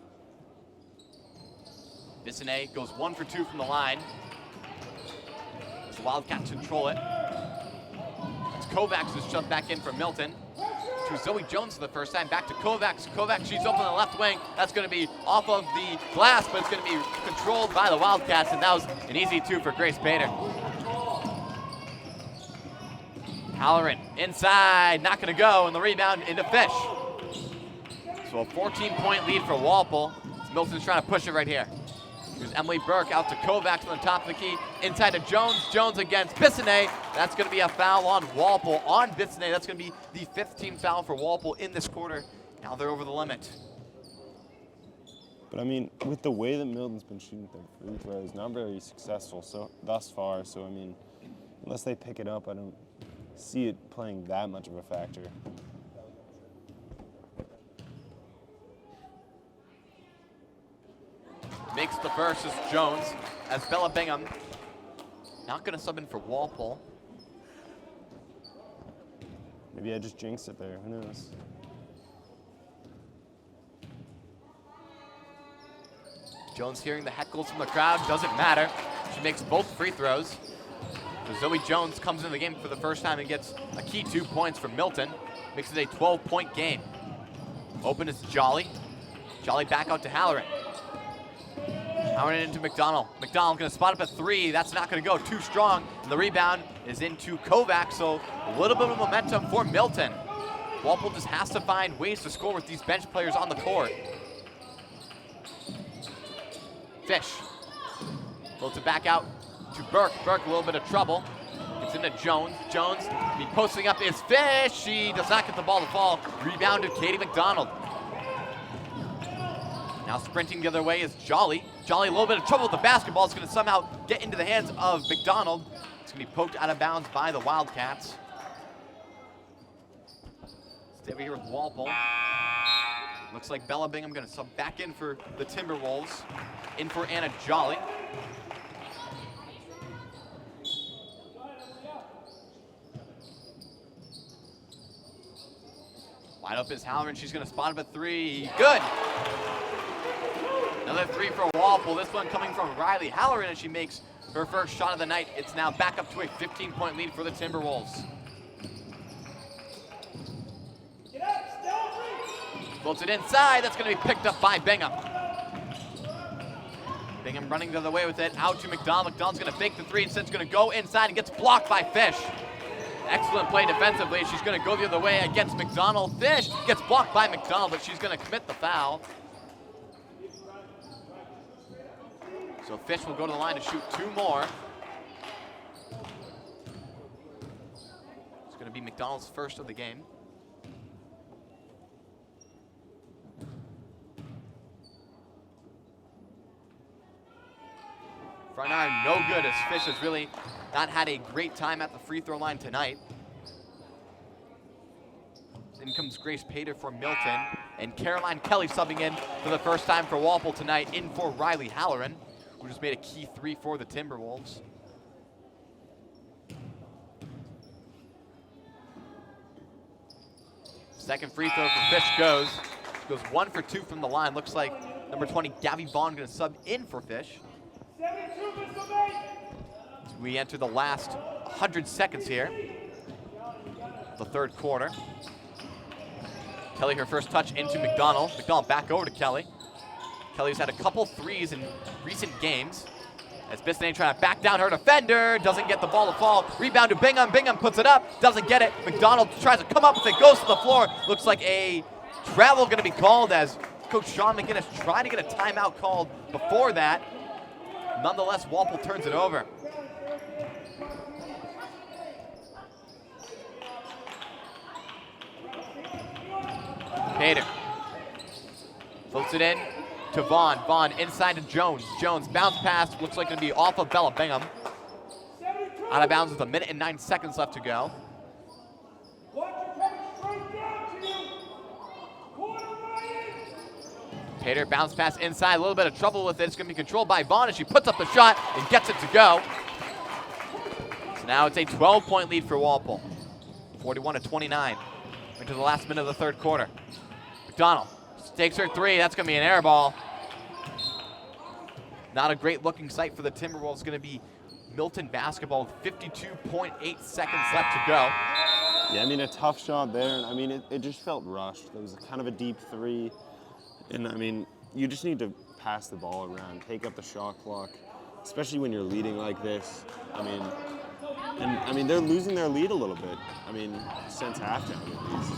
Bissonnet goes 1 for 2 from the line. As the Wildcats control it. As Kovacs is shoved back in for Milton. To Zoe Jones for the first time, back to Kovacs. Kovacs, she's open on the left wing. That's going to be off of the glass, but it's going to be controlled by the Wildcats, and that was an easy 2 for Grace Pater. Halloran inside, not going to go, and the rebound into Fish. So a 14-point lead for Walpole. Milton's trying to push it right here. Here's Emily Burke out to Kovacs on the top of the key. Inside to Jones. Jones against Bissonnet. That's going to be a foul on Walpole. On Bissonnet, that's going to be the 15th foul for Walpole in this quarter. Now they're over the limit. But I mean, with the way that Milton's been shooting their free throws, not very successful thus far. So I mean, unless they pick it up, I don't see it playing that much of a factor. Makes the first is Jones, as Bella Bingham not going to sub in for Walpole. Maybe I just jinxed it there. Who knows? Jones hearing the heckles from the crowd, doesn't matter. She makes both free throws. So Zoe Jones comes into the game for the first time and gets a key 2 points from Milton. Makes it a 12-point game. Open is Jolly. Jolly back out to Halloran. Halloran into McDonald. McDonald gonna spot up a 3. That's not gonna go, too strong. And the rebound is into Kovac, so a little bit of momentum for Milton. Walpole just has to find ways to score with these bench players on the court. Fish. Floats it back out to Burke. Burke, a little bit of trouble. It's into Jones. Jones, be posting up is Fish. She does not get the ball to fall. Rebound to Katie McDonald. Now sprinting the other way is Jolly. Jolly, a little bit of trouble with the basketball. It's going to somehow get into the hands of McDonald. It's going to be poked out of bounds by the Wildcats. Stay over here with Walpole. Looks like Bella Bingham going to sub back in for the Timberwolves. In for Anna Jolly. Wide open is Halloran. She's going to spot up a 3. Good. Another 3 for Walpole. This one coming from Riley Halloran as she makes her first shot of the night. It's now back up to a 15-point lead for the Timberwolves. Floats it inside. That's going to be picked up by Bingham. Bingham running the other way with it. Out to McDonald. McDonald's going to fake the 3. Instead, it's going to go inside and gets blocked by Fish. Excellent play defensively. She's going to go the other way against McDonald. Fish gets blocked by McDonald, but she's going to commit the foul. So Fish will go to the line to shoot 2 more. It's going to be McDonald's first of the game. Front iron, no good, as Fish has really not had a great time at the free throw line tonight. In comes Grace Pater for Milton, and Caroline Kelly subbing in for the first time for Walpole tonight, in for Riley Halloran, who just made a key 3 for the Timberwolves. Second free throw for Fish goes. She goes 1 for 2 from the line. Looks like number 20, Gabby Vaughn, going to sub in for Fish. As we enter the last 100 seconds here, the third quarter. Kelly, her first touch into McDonald. McDonald back over to Kelly. Kelly's had a couple 3s in recent games. As Bissonnet trying to back down her defender, doesn't get the ball to fall. Rebound to Bingham. Bingham puts it up, doesn't get it. McDonald tries to come up with it, goes to the floor. Looks like a travel going to be called as Coach Sean McGinnis tried to get a timeout called before that. Nonetheless, Walpole turns it over. Pater floats it in to Vaughn. Vaughn inside to Jones. Jones bounce pass, looks like going to be off of Bella Bingham. Out of bounds with 1 minute and 9 seconds left to go. Pater bounce pass inside, a little bit of trouble with it. It's going to be controlled by Vaughn as she puts up the shot and gets it to go. So now it's a 12-point lead for Walpole. 41-29 into the last minute of the third quarter. McDonald takes her 3. That's going to be an air ball. Not a great looking sight for the Timberwolves. It's going to be Milton basketball with 52.8 seconds left to go. Yeah, I mean, a tough shot there. And I mean, it just felt rushed. There was kind of a deep 3. And I mean, you just need to pass the ball around, take up the shot clock, especially when you're leading like this. I mean, they're losing their lead a little bit. I mean, since halftime at least.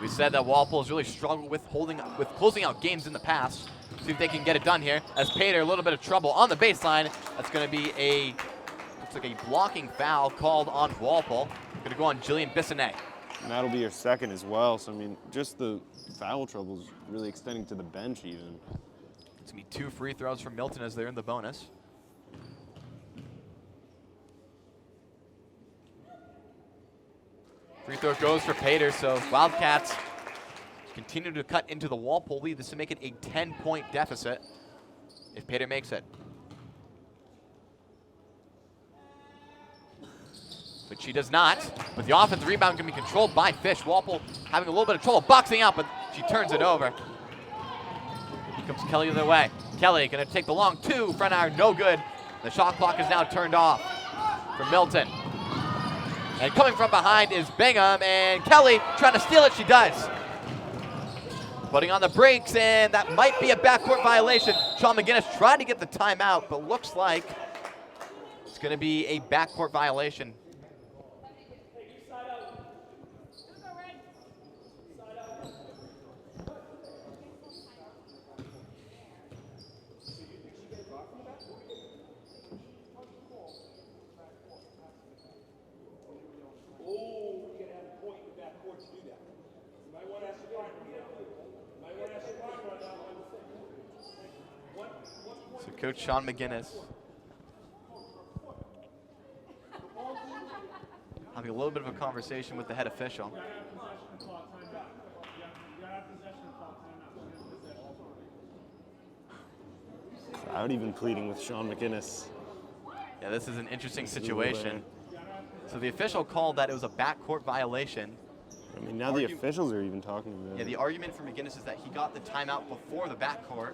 We said that Walpole has really struggled with closing out games in the past. See if they can get it done here. As Pater, a little bit of trouble on the baseline. That's going to be looks like a blocking foul called on Walpole. Going to go on Jillian Bissonnet. And that'll be your second as well. So I mean, just the foul trouble is really extending to the bench even. It's going to be 2 free throws for Milton as they're in the bonus. Free throw goes for Pater, so Wildcats continue to cut into the Walpole lead. This will make it a 10-point deficit if Pater makes it. But she does not. But the offensive rebound can be controlled by Fish. Walpole having a little bit of trouble boxing out, but she turns it over. Here comes Kelly the other way. Kelly going to take the long 2, front iron, no good. The shot clock is now turned off for Milton. And coming from behind is Bingham, and Kelly trying to steal it, she does. Putting on the brakes, and that might be a backcourt violation. Sean McGinnis tried to get the timeout, but looks like it's going to be a backcourt violation. So Coach Sean McGinnis having a little bit of a conversation with the head official. Out even pleading with Sean McGinnis. Yeah, this is an interesting situation. So the official called that it was a backcourt violation. I mean, now the officials are even talking about it. Yeah, the argument for McGinnis is that he got the timeout before the backcourt.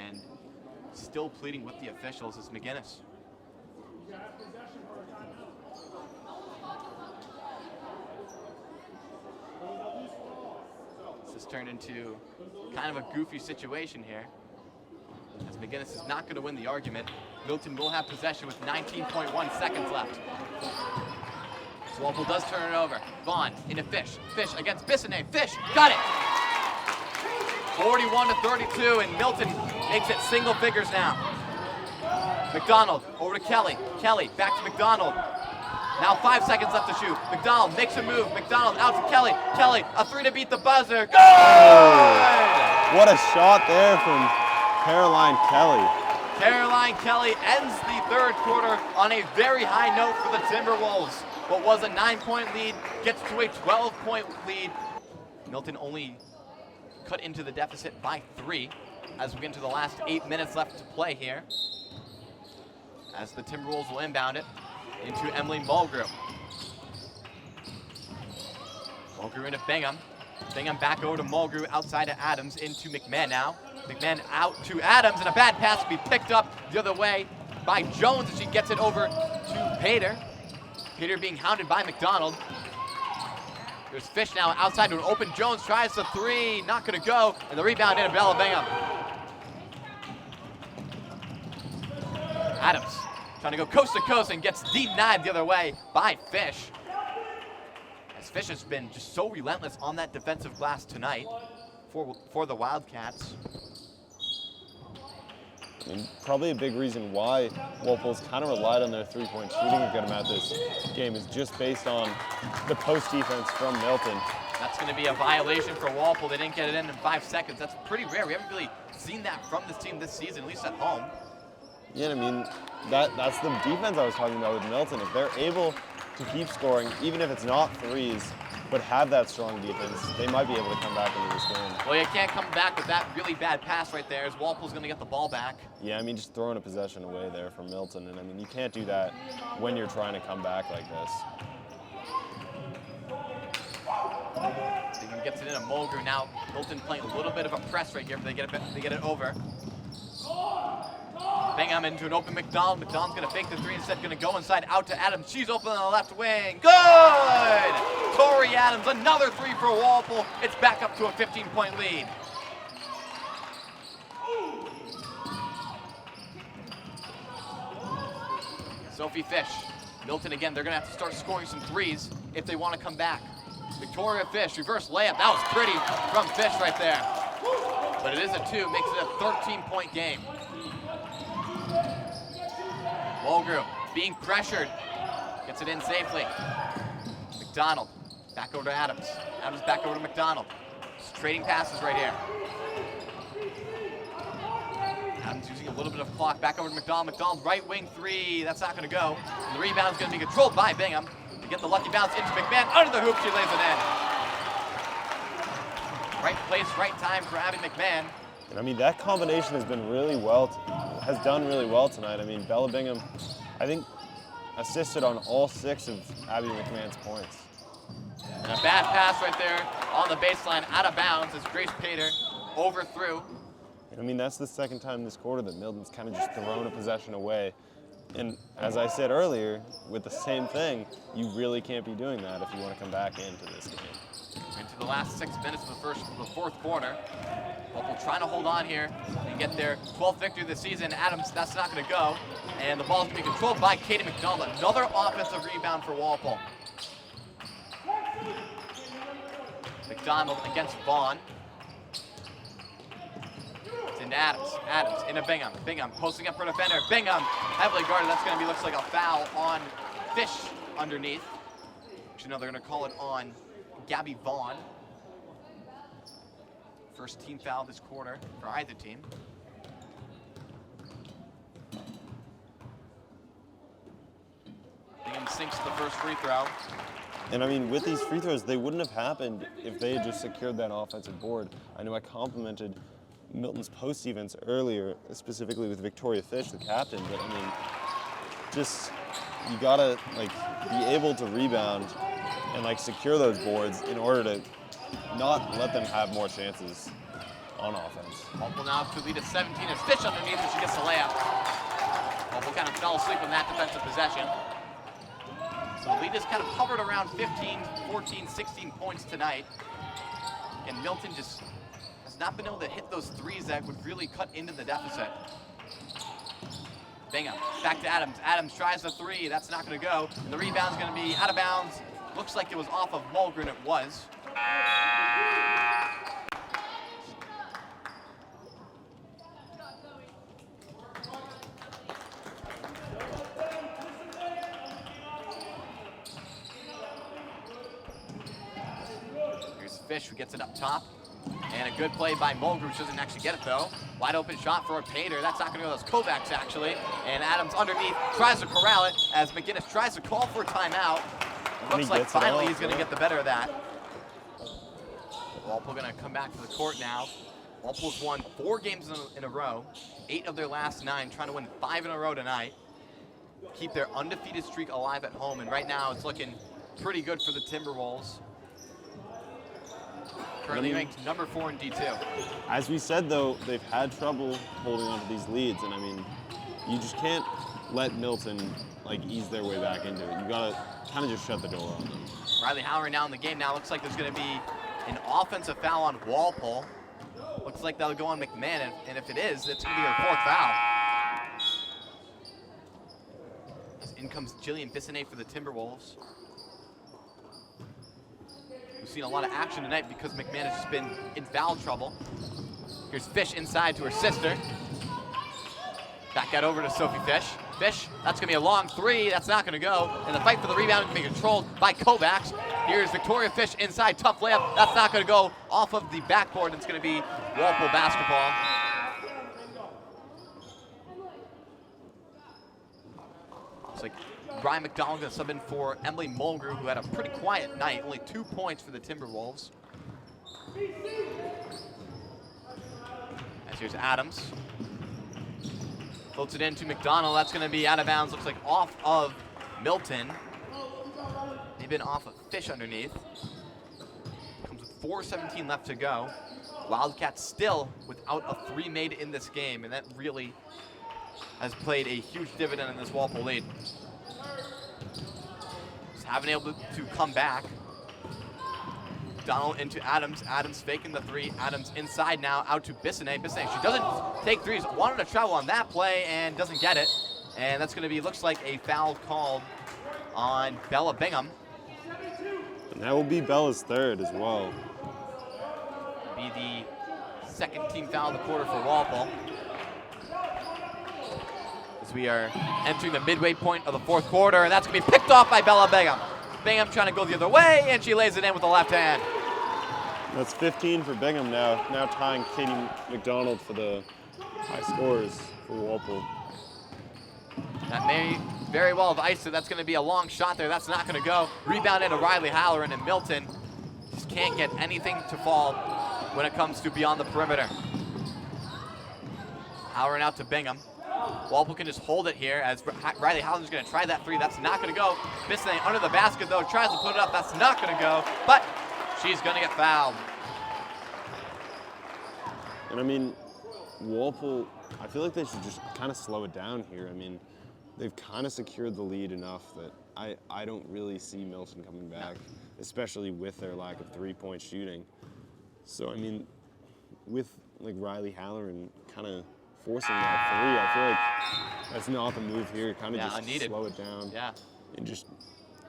And still pleading with the officials is McGinnis. This has turned into kind of a goofy situation here, as McGinnis is not going to win the argument. Milton will have possession with 19.1 seconds left. So Walpole does turn it over. Vaughn into Fish. Fish against Bissonnet. Fish got it! 41-32, and Milton makes it single figures now. McDonald over to Kelly. Kelly back to McDonald. Now 5 seconds left to shoot. McDonald makes a move. McDonald out to Kelly. Kelly, a 3 to beat the buzzer. Good! Oh, what a shot there from Caroline Kelly. Caroline Kelly ends the third quarter on a very high note for the Timberwolves. What was a 9-point lead gets to a 12-point lead. Milton only cut into the deficit by 3 as we get into the last 8 minutes left to play here, as the Timberwolves will inbound it into Emily Mulgrew. Mulgrew into Bingham. Bingham back over to Mulgrew, outside to Adams, into McMahon now. McMahon out to Adams, and a bad pass will be picked up the other way by Jones as she gets it over to Pater. Pater being hounded by McDonald. There's Fish now outside to an open Jones, tries the 3, not gonna go, and the rebound into Bella Bingham. Adams trying to go coast to coast and gets denied the other way by Fish. As Fish has been just so relentless on that defensive glass tonight for the Wildcats. I mean, probably a big reason why Walpole's kind of relied on their three-point shooting a good amount this game is just based on the post defense from Milton. That's going to be a violation for Walpole. They didn't get it in 5 seconds. That's pretty rare. We haven't really seen that from this team this season, at least at home. Yeah, I mean, that's the defense I was talking about with Milton. If they're able to keep scoring, even if it's not threes, but have that strong defense, they might be able to come back into this game. Well, you can't come back with that really bad pass right there, as Walpole's going to get the ball back. Yeah, I mean, just throwing a possession away there from Milton, and I mean, you can't do that when you're trying to come back like this. Bingham gets it into Mulgrew now. Milton playing a little bit of a press right here, but they get it over. Bingham into an open McDonald. McDonald's going to fake the 3, instead going to go inside out to Adams. She's open on the left wing. Good! Tori Adams, another 3 for Walpole. It's back up to a 15-point lead. Sophie Fish. Milton again, they're going to have to start scoring some 3s if they want to come back. Victoria Fish, reverse layup. That was pretty from Fish right there. But it is a 2, makes it a 13-point game. Mulgrew being pressured, gets it in safely. McDonald back over to Adams. Adams back over to McDonald. Just trading passes right here. Adams using a little bit of clock. Back over to McDonald. McDonald, right wing three. That's not going to go. And the rebound is going to be controlled by Bingham. To get the lucky bounce into McMahon. Under the hoop, she lays it in. Right place, right time for Abby McMahon. And I mean, that combination has done really well tonight. I mean, Bella Bingham, I think, assisted on all 6 of Abby McMahon's points. And a bad pass right there on the baseline, out of bounds as Grace Pater overthrew. I mean, that's the second time this quarter that Milton's kind of just thrown a possession away. And as I said earlier, with the same thing, you really can't be doing that if you want to come back into this game. Into the last 6 minutes of the fourth quarter. Walpole trying to hold on here and get their 12th victory of the season. Adams, that's not going to go. And the ball's going to be controlled by Katie McDonald. Another offensive rebound for Walpole. McDonald against Vaughn. It's into Adams. Adams into Bingham. Bingham posting up for defender. Bingham heavily guarded. That's going to be, looks like a foul on Fish underneath. Actually, no, they're going to call it on Gabby Vaughn. First team foul this quarter for either team. Bingham sinks the first free throw. And I mean, with these free throws, they wouldn't have happened if they had just secured that offensive board. I know I complimented Milton's post defense earlier, specifically with Victoria Fish, the captain, but I mean, just, you gotta like be able to rebound and like secure those boards in order to not let them have more chances on offense. Walpole now to lead at 17 as Fish underneath and she gets the layup. Walpole kind of fell asleep on that defensive possession. So the lead has kind of hovered around 15, 14, 16 points tonight. And Milton just has not been able to hit those threes that would really cut into the deficit. Bingham, back to Adams. Adams tries the three, that's not going to go. And the rebound's going to be out of bounds. Looks like it was off of Mulgren, it was. Here's Fish who gets it up top. And a good play by Mulgrew, which doesn't actually get it though. Wide open shot for a Pater. That's not going to go. That's Kovacs actually. And Adams underneath tries to corral it as McGinnis tries to call for a timeout. Looks like finally he's going to get the better of that. Walpole going to come back to the court now. Walpole's won 4 games in a row, 8 of their last 9, trying to win 5 in a row tonight. Keep their undefeated streak alive at home, and right now it's looking pretty good for the Timberwolves. Currently ranked number 4 in D2. As we said though, they've had trouble holding on to these leads, and I mean, you just can't let Milton like ease their way back into it. You gotta kind of just shut the door on them. Riley Halloran now in the game now. Looks like there's gonna be an offensive foul on Walpole. Looks like that'll go on McMahon, and if it is, it's gonna be her 4th foul. In comes Jillian Bissonnet for the Timberwolves. We've seen a lot of action tonight because McMahon has just been in foul trouble. Here's Fish inside to her sister. Back out over to Sophie Fish. Fish, that's gonna be a long 3, that's not gonna go. And the fight for the rebound is being controlled by Kovacs. Here's Victoria Fish inside, tough layup. That's not gonna go off of the backboard. It's gonna be Walpole basketball. Looks like Ryan McDonald gonna sub in for Emily Mulgrew, who had a pretty quiet night, only 2 points for the Timberwolves. As here's Adams. Floats it into McDonald, that's gonna be out of bounds, looks like off of Milton. They've been off of Fish underneath. Comes with 4:17 left to go. Wildcats still without a 3 made in this game, and that really has played a huge dividend in this Walpole lead. Just haven't been able to come back. Donald into Adams. Adams faking the 3. Adams inside now, out to Bissonnet. Bissonnet, she doesn't take threes. Wanted to travel on that play and doesn't get it. And that's going to be, looks like a foul called on Bella Bingham. And that will be Bella's 3rd as well. Be the 2nd team foul of the quarter for Walpole. As we are entering the midway point of the 4th quarter, and that's going to be picked off by Bella Bingham. Bingham trying to go the other way, and she lays it in with the left hand. That's 15 for Bingham now. Now tying Katie McDonald for the high scores for Walpole. That may very well have iced it. That's going to be a long shot there. That's not going to go. Rebound into Riley Halloran, and Milton just can't get anything to fall when it comes to beyond the perimeter. Halloran out to Bingham. Walpole can just hold it here as Riley Halloran's going to try that three. That's not going to go. Bissonnet under the basket, though. Tries to put it up. That's not going to go. But she's going to get fouled. And I mean, Walpole, I feel like they should just kind of slow it down here. I mean, they've kind of secured the lead enough that I don't really see Milton coming back, especially with their lack of three-point shooting. So, I mean, with like Riley Halloran kind of forcing that three, I feel like that's not the move here. Kind of just unneeded. Slow it down and just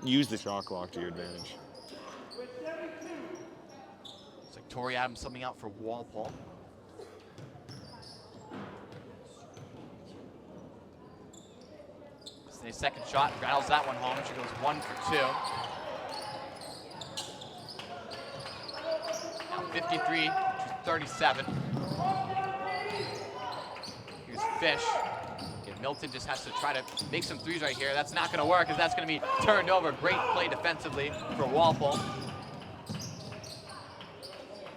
use the shot clock to your advantage. It's like Tori Adams subbing out for Walpole. A second shot, rattles that one home. She goes 1 for 2. Now 53 to 37. Here's Fish. And Milton just has to try to make some threes right here. That's not going to work, as that's going to be turned over. Great play defensively for Walpole.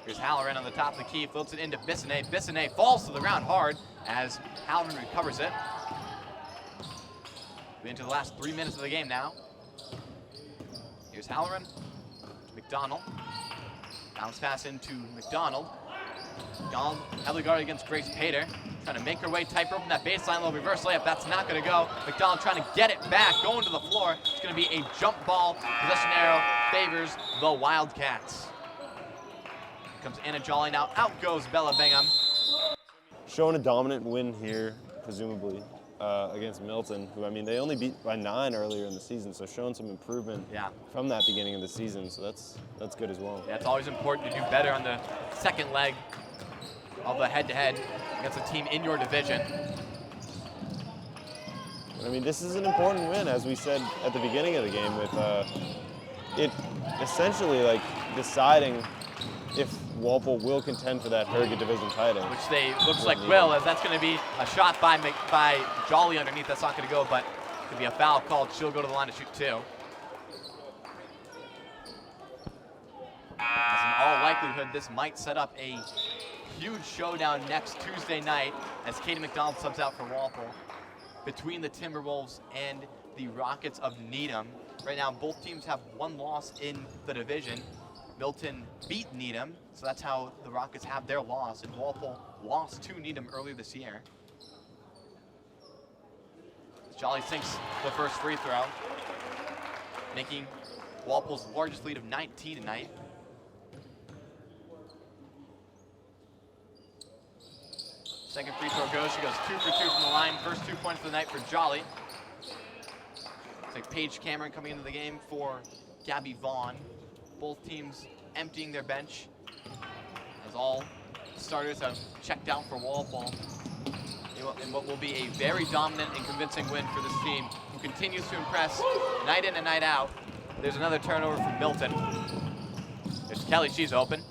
Here's Halloran on the top of the key, floats it into Bissonnet. Bissonnet falls to the ground hard as Halloran recovers it. Into the last 3 minutes of the game now. Here's Halloran to McDonald. Bounce pass into McDonald. McDonald heavily guarded against Grace Pater. Trying to make her way tight, open that baseline, little reverse layup. That's not going to go. McDonald trying to get it back, going to the floor. It's going to be a jump ball. Possession arrow favors the Wildcats. Here comes Anna Jolly now. Out goes Bella Bingham. Showing a dominant win here, presumably. Against Milton, who, I mean, they only beat by 9 earlier in the season, so showing some improvement from that beginning of the season, so that's good as well. Yeah, it's always important to do better on the second leg of the head-to-head against a team in your division. I mean, this is an important win, as we said at the beginning of the game, with it essentially like deciding if Walpole will contend for that Herget Division title. Which they looks like will, as that's going to be a shot by Jolly underneath. That's not going to go, but it could be a foul called. She'll go to the line to shoot 2. As in all likelihood, this might set up a huge showdown next Tuesday night as Katie McDonald subs out for Walpole between the Timberwolves and the Rockets of Needham. Right now, both teams have 1 loss in the division. Milton beat Needham, so that's how the Rockets have their loss, and Walpole lost to Needham earlier this year. Jolly sinks the first free throw, making Walpole's largest lead of 19 tonight. Second free throw goes, she goes 2 for 2 from the line. First 2 points of the night for Jolly. It's like Paige Cameron coming into the game for Gabby Vaughn. Both teams emptying their bench as all starters have checked out for Walpole in what will be a very dominant and convincing win for this team, who continues to impress night in and night out. There's another turnover from Milton. There's Kelly, she's open.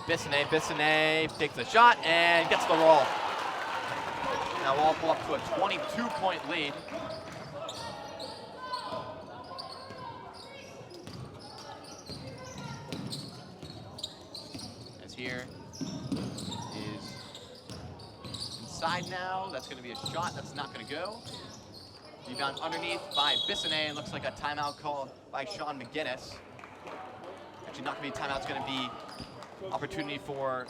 Bissonnet takes the shot and gets the roll. Now Walpole up to a 22-point lead. Here is inside now. That's going to be a shot. That's not going to go. Rebound underneath by Bissonnet. It looks like a timeout called by Sean McGinnis. Actually, not going to be a timeout. It's going to be opportunity for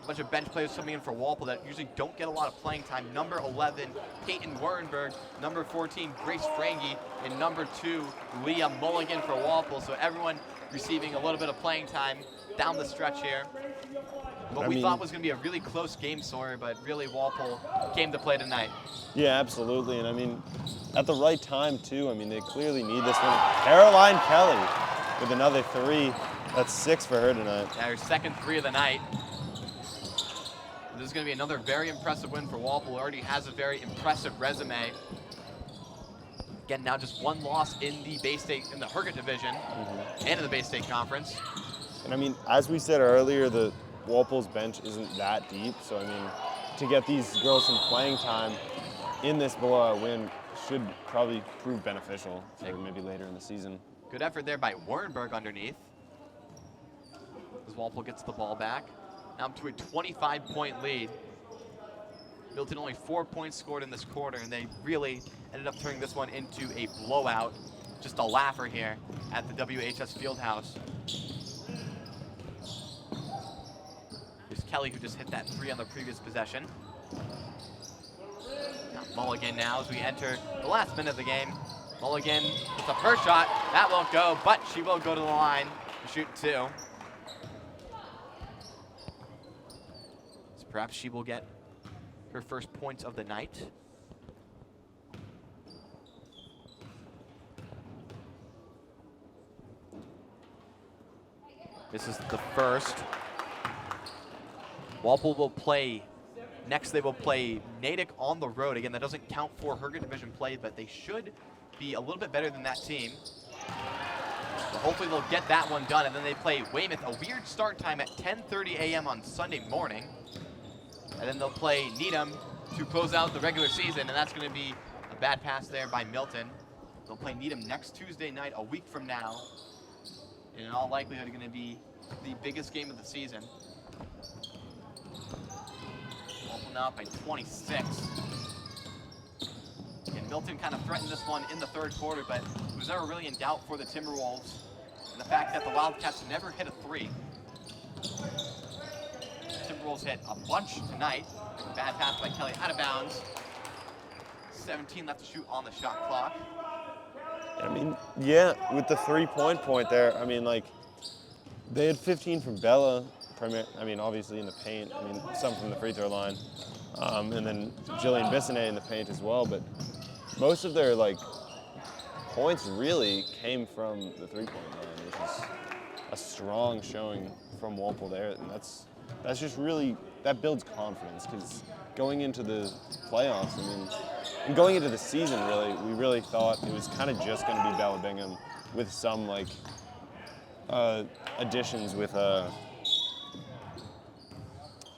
a bunch of bench players coming in for Walpole that usually don't get a lot of playing time. Number 11, Peyton Wernberg. Number 14, Grace Frange. And number 2, Leah Mulligan for Walpole. So everyone receiving a little bit of playing time down the stretch here. What we thought was going to be a really close game, Sawyer, but really Walpole came to play tonight. Yeah, absolutely. And I mean, at the right time, too. I mean, they clearly need this one. Caroline Kelly with another 3. That's 6 for her tonight. Yeah, her second 3 of the night. This is going to be another very impressive win for Walpole. Already has a very impressive resume. Again, now just 1 loss in the Bay State, in the Herget Division, and in the Bay State Conference. And I mean, as we said earlier, the Walpole's bench isn't that deep. So I mean, to get these girls some playing time in this blowout win should probably prove beneficial for maybe later in the season. Good effort there by Warrenberg underneath. As Walpole gets the ball back. Now up to a 25-point lead. Milton only 4 points scored in this quarter, and they really ended up turning this one into a blowout. Just a laugher here at the WHS Fieldhouse. There's Kelly, who just hit that 3 on the previous possession. Now Mulligan now as we enter the last minute of the game. Mulligan with a first shot. That won't go, but she will go to the line to shoot 2. So perhaps she will get her first points of the night. This is the first. Walpole will play. Next, they will play Natick on the road. Again, that doesn't count for Herget Division play, but they should be a little bit better than that team. So hopefully they'll get that one done, and then they play Weymouth, a weird start time at 10:30 a.m. on Sunday morning. And then they'll play Needham to close out the regular season, and that's going to be a bad pass there by Milton. They'll play Needham next Tuesday night, a week from now. And in all likelihood, going to be the biggest game of the season. Walpole now up by 26. And Milton kind of threatened this one in the third quarter, but it was never really in doubt for the Timberwolves. And the fact that the Wildcats never hit a 3. Timberwolves hit a bunch tonight. Bad pass by Kelly out of bounds. 17 left to shoot on the shot clock. I mean, yeah, with the 3-point there, I mean, like, they had 15 from Bella, I mean, obviously in the paint, I mean, some from the free throw line, and then Jillian Bissonnet in the paint as well, but most of their, like, points really came from the 3-point line, which is a strong showing from Walpole there, and that's just really, that builds confidence, because going into the playoffs, I mean, and going into the season, really, we really thought it was kind of just going to be Bella Bingham with some, like, additions with the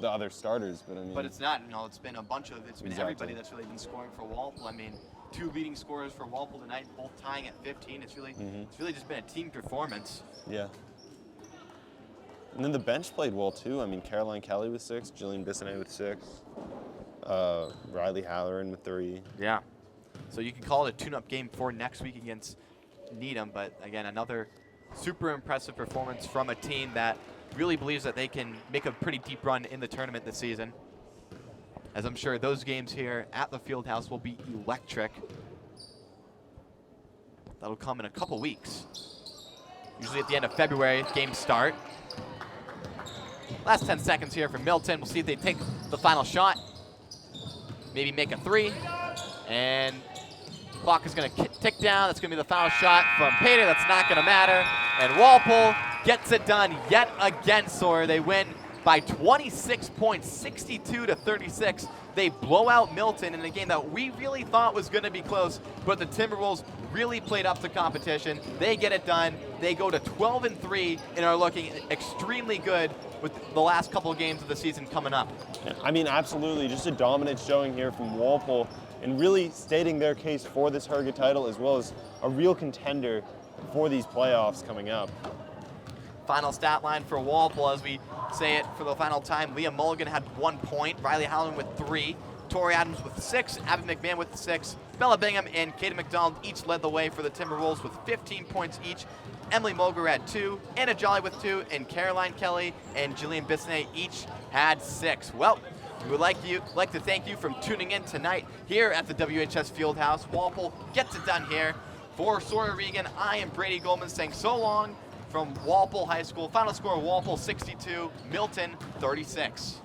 other starters, but I mean. But it's not. No, it's been a bunch of. It's been everybody that's really been scoring for Walpole. I mean, 2 leading scorers for Walpole tonight, both tying at 15. It's really, it's really just been a team performance. Yeah. And then the bench played well too. I mean, Caroline Kelly with 6, Jillian Bissonnet with 6, Riley Halloran with 3. Yeah. So you can call it a tune-up game for next week against Needham, but again, another super impressive performance from a team that really believes that they can make a pretty deep run in the tournament this season. As I'm sure those games here at the Fieldhouse will be electric. That'll come in a couple weeks. Usually at the end of February, games start. Last 10 seconds here for Milton. We'll see if they take the final shot. Maybe make a 3. And clock is going to tick down. That's going to be the foul shot from Pater. That's not going to matter. And Walpole gets it done yet again, Sawyer. They win by 26 points, 62-36. They blow out Milton in a game that we really thought was going to be close, but the Timberwolves really played up to competition. They get it done. They go to 12-3 and are looking extremely good with the last couple of games of the season coming up. I mean, absolutely. Just a dominant showing here from Walpole and really stating their case for this Herget title, as well as a real contender for these playoffs coming up. Final stat line for Walpole, as we say it for the final time. Leah Mulligan had 1 point, Riley Halloran with 3, Tori Adams with 6, Abby McMahon with 6, Bella Bingham and Katie McDonald each led the way for the Timberwolves with 15 points each. Emily Mulger had 2, Anna Jolly with 2, and Caroline Kelly and Jillian Bissonnet each had 6. Well, we would like to thank you for tuning in tonight here at the WHS Fieldhouse. Walpole gets it done here. For Sawyer Regan, I am Brady Goldman saying so long from Walpole High School. Final score, Walpole 62, Milton 36.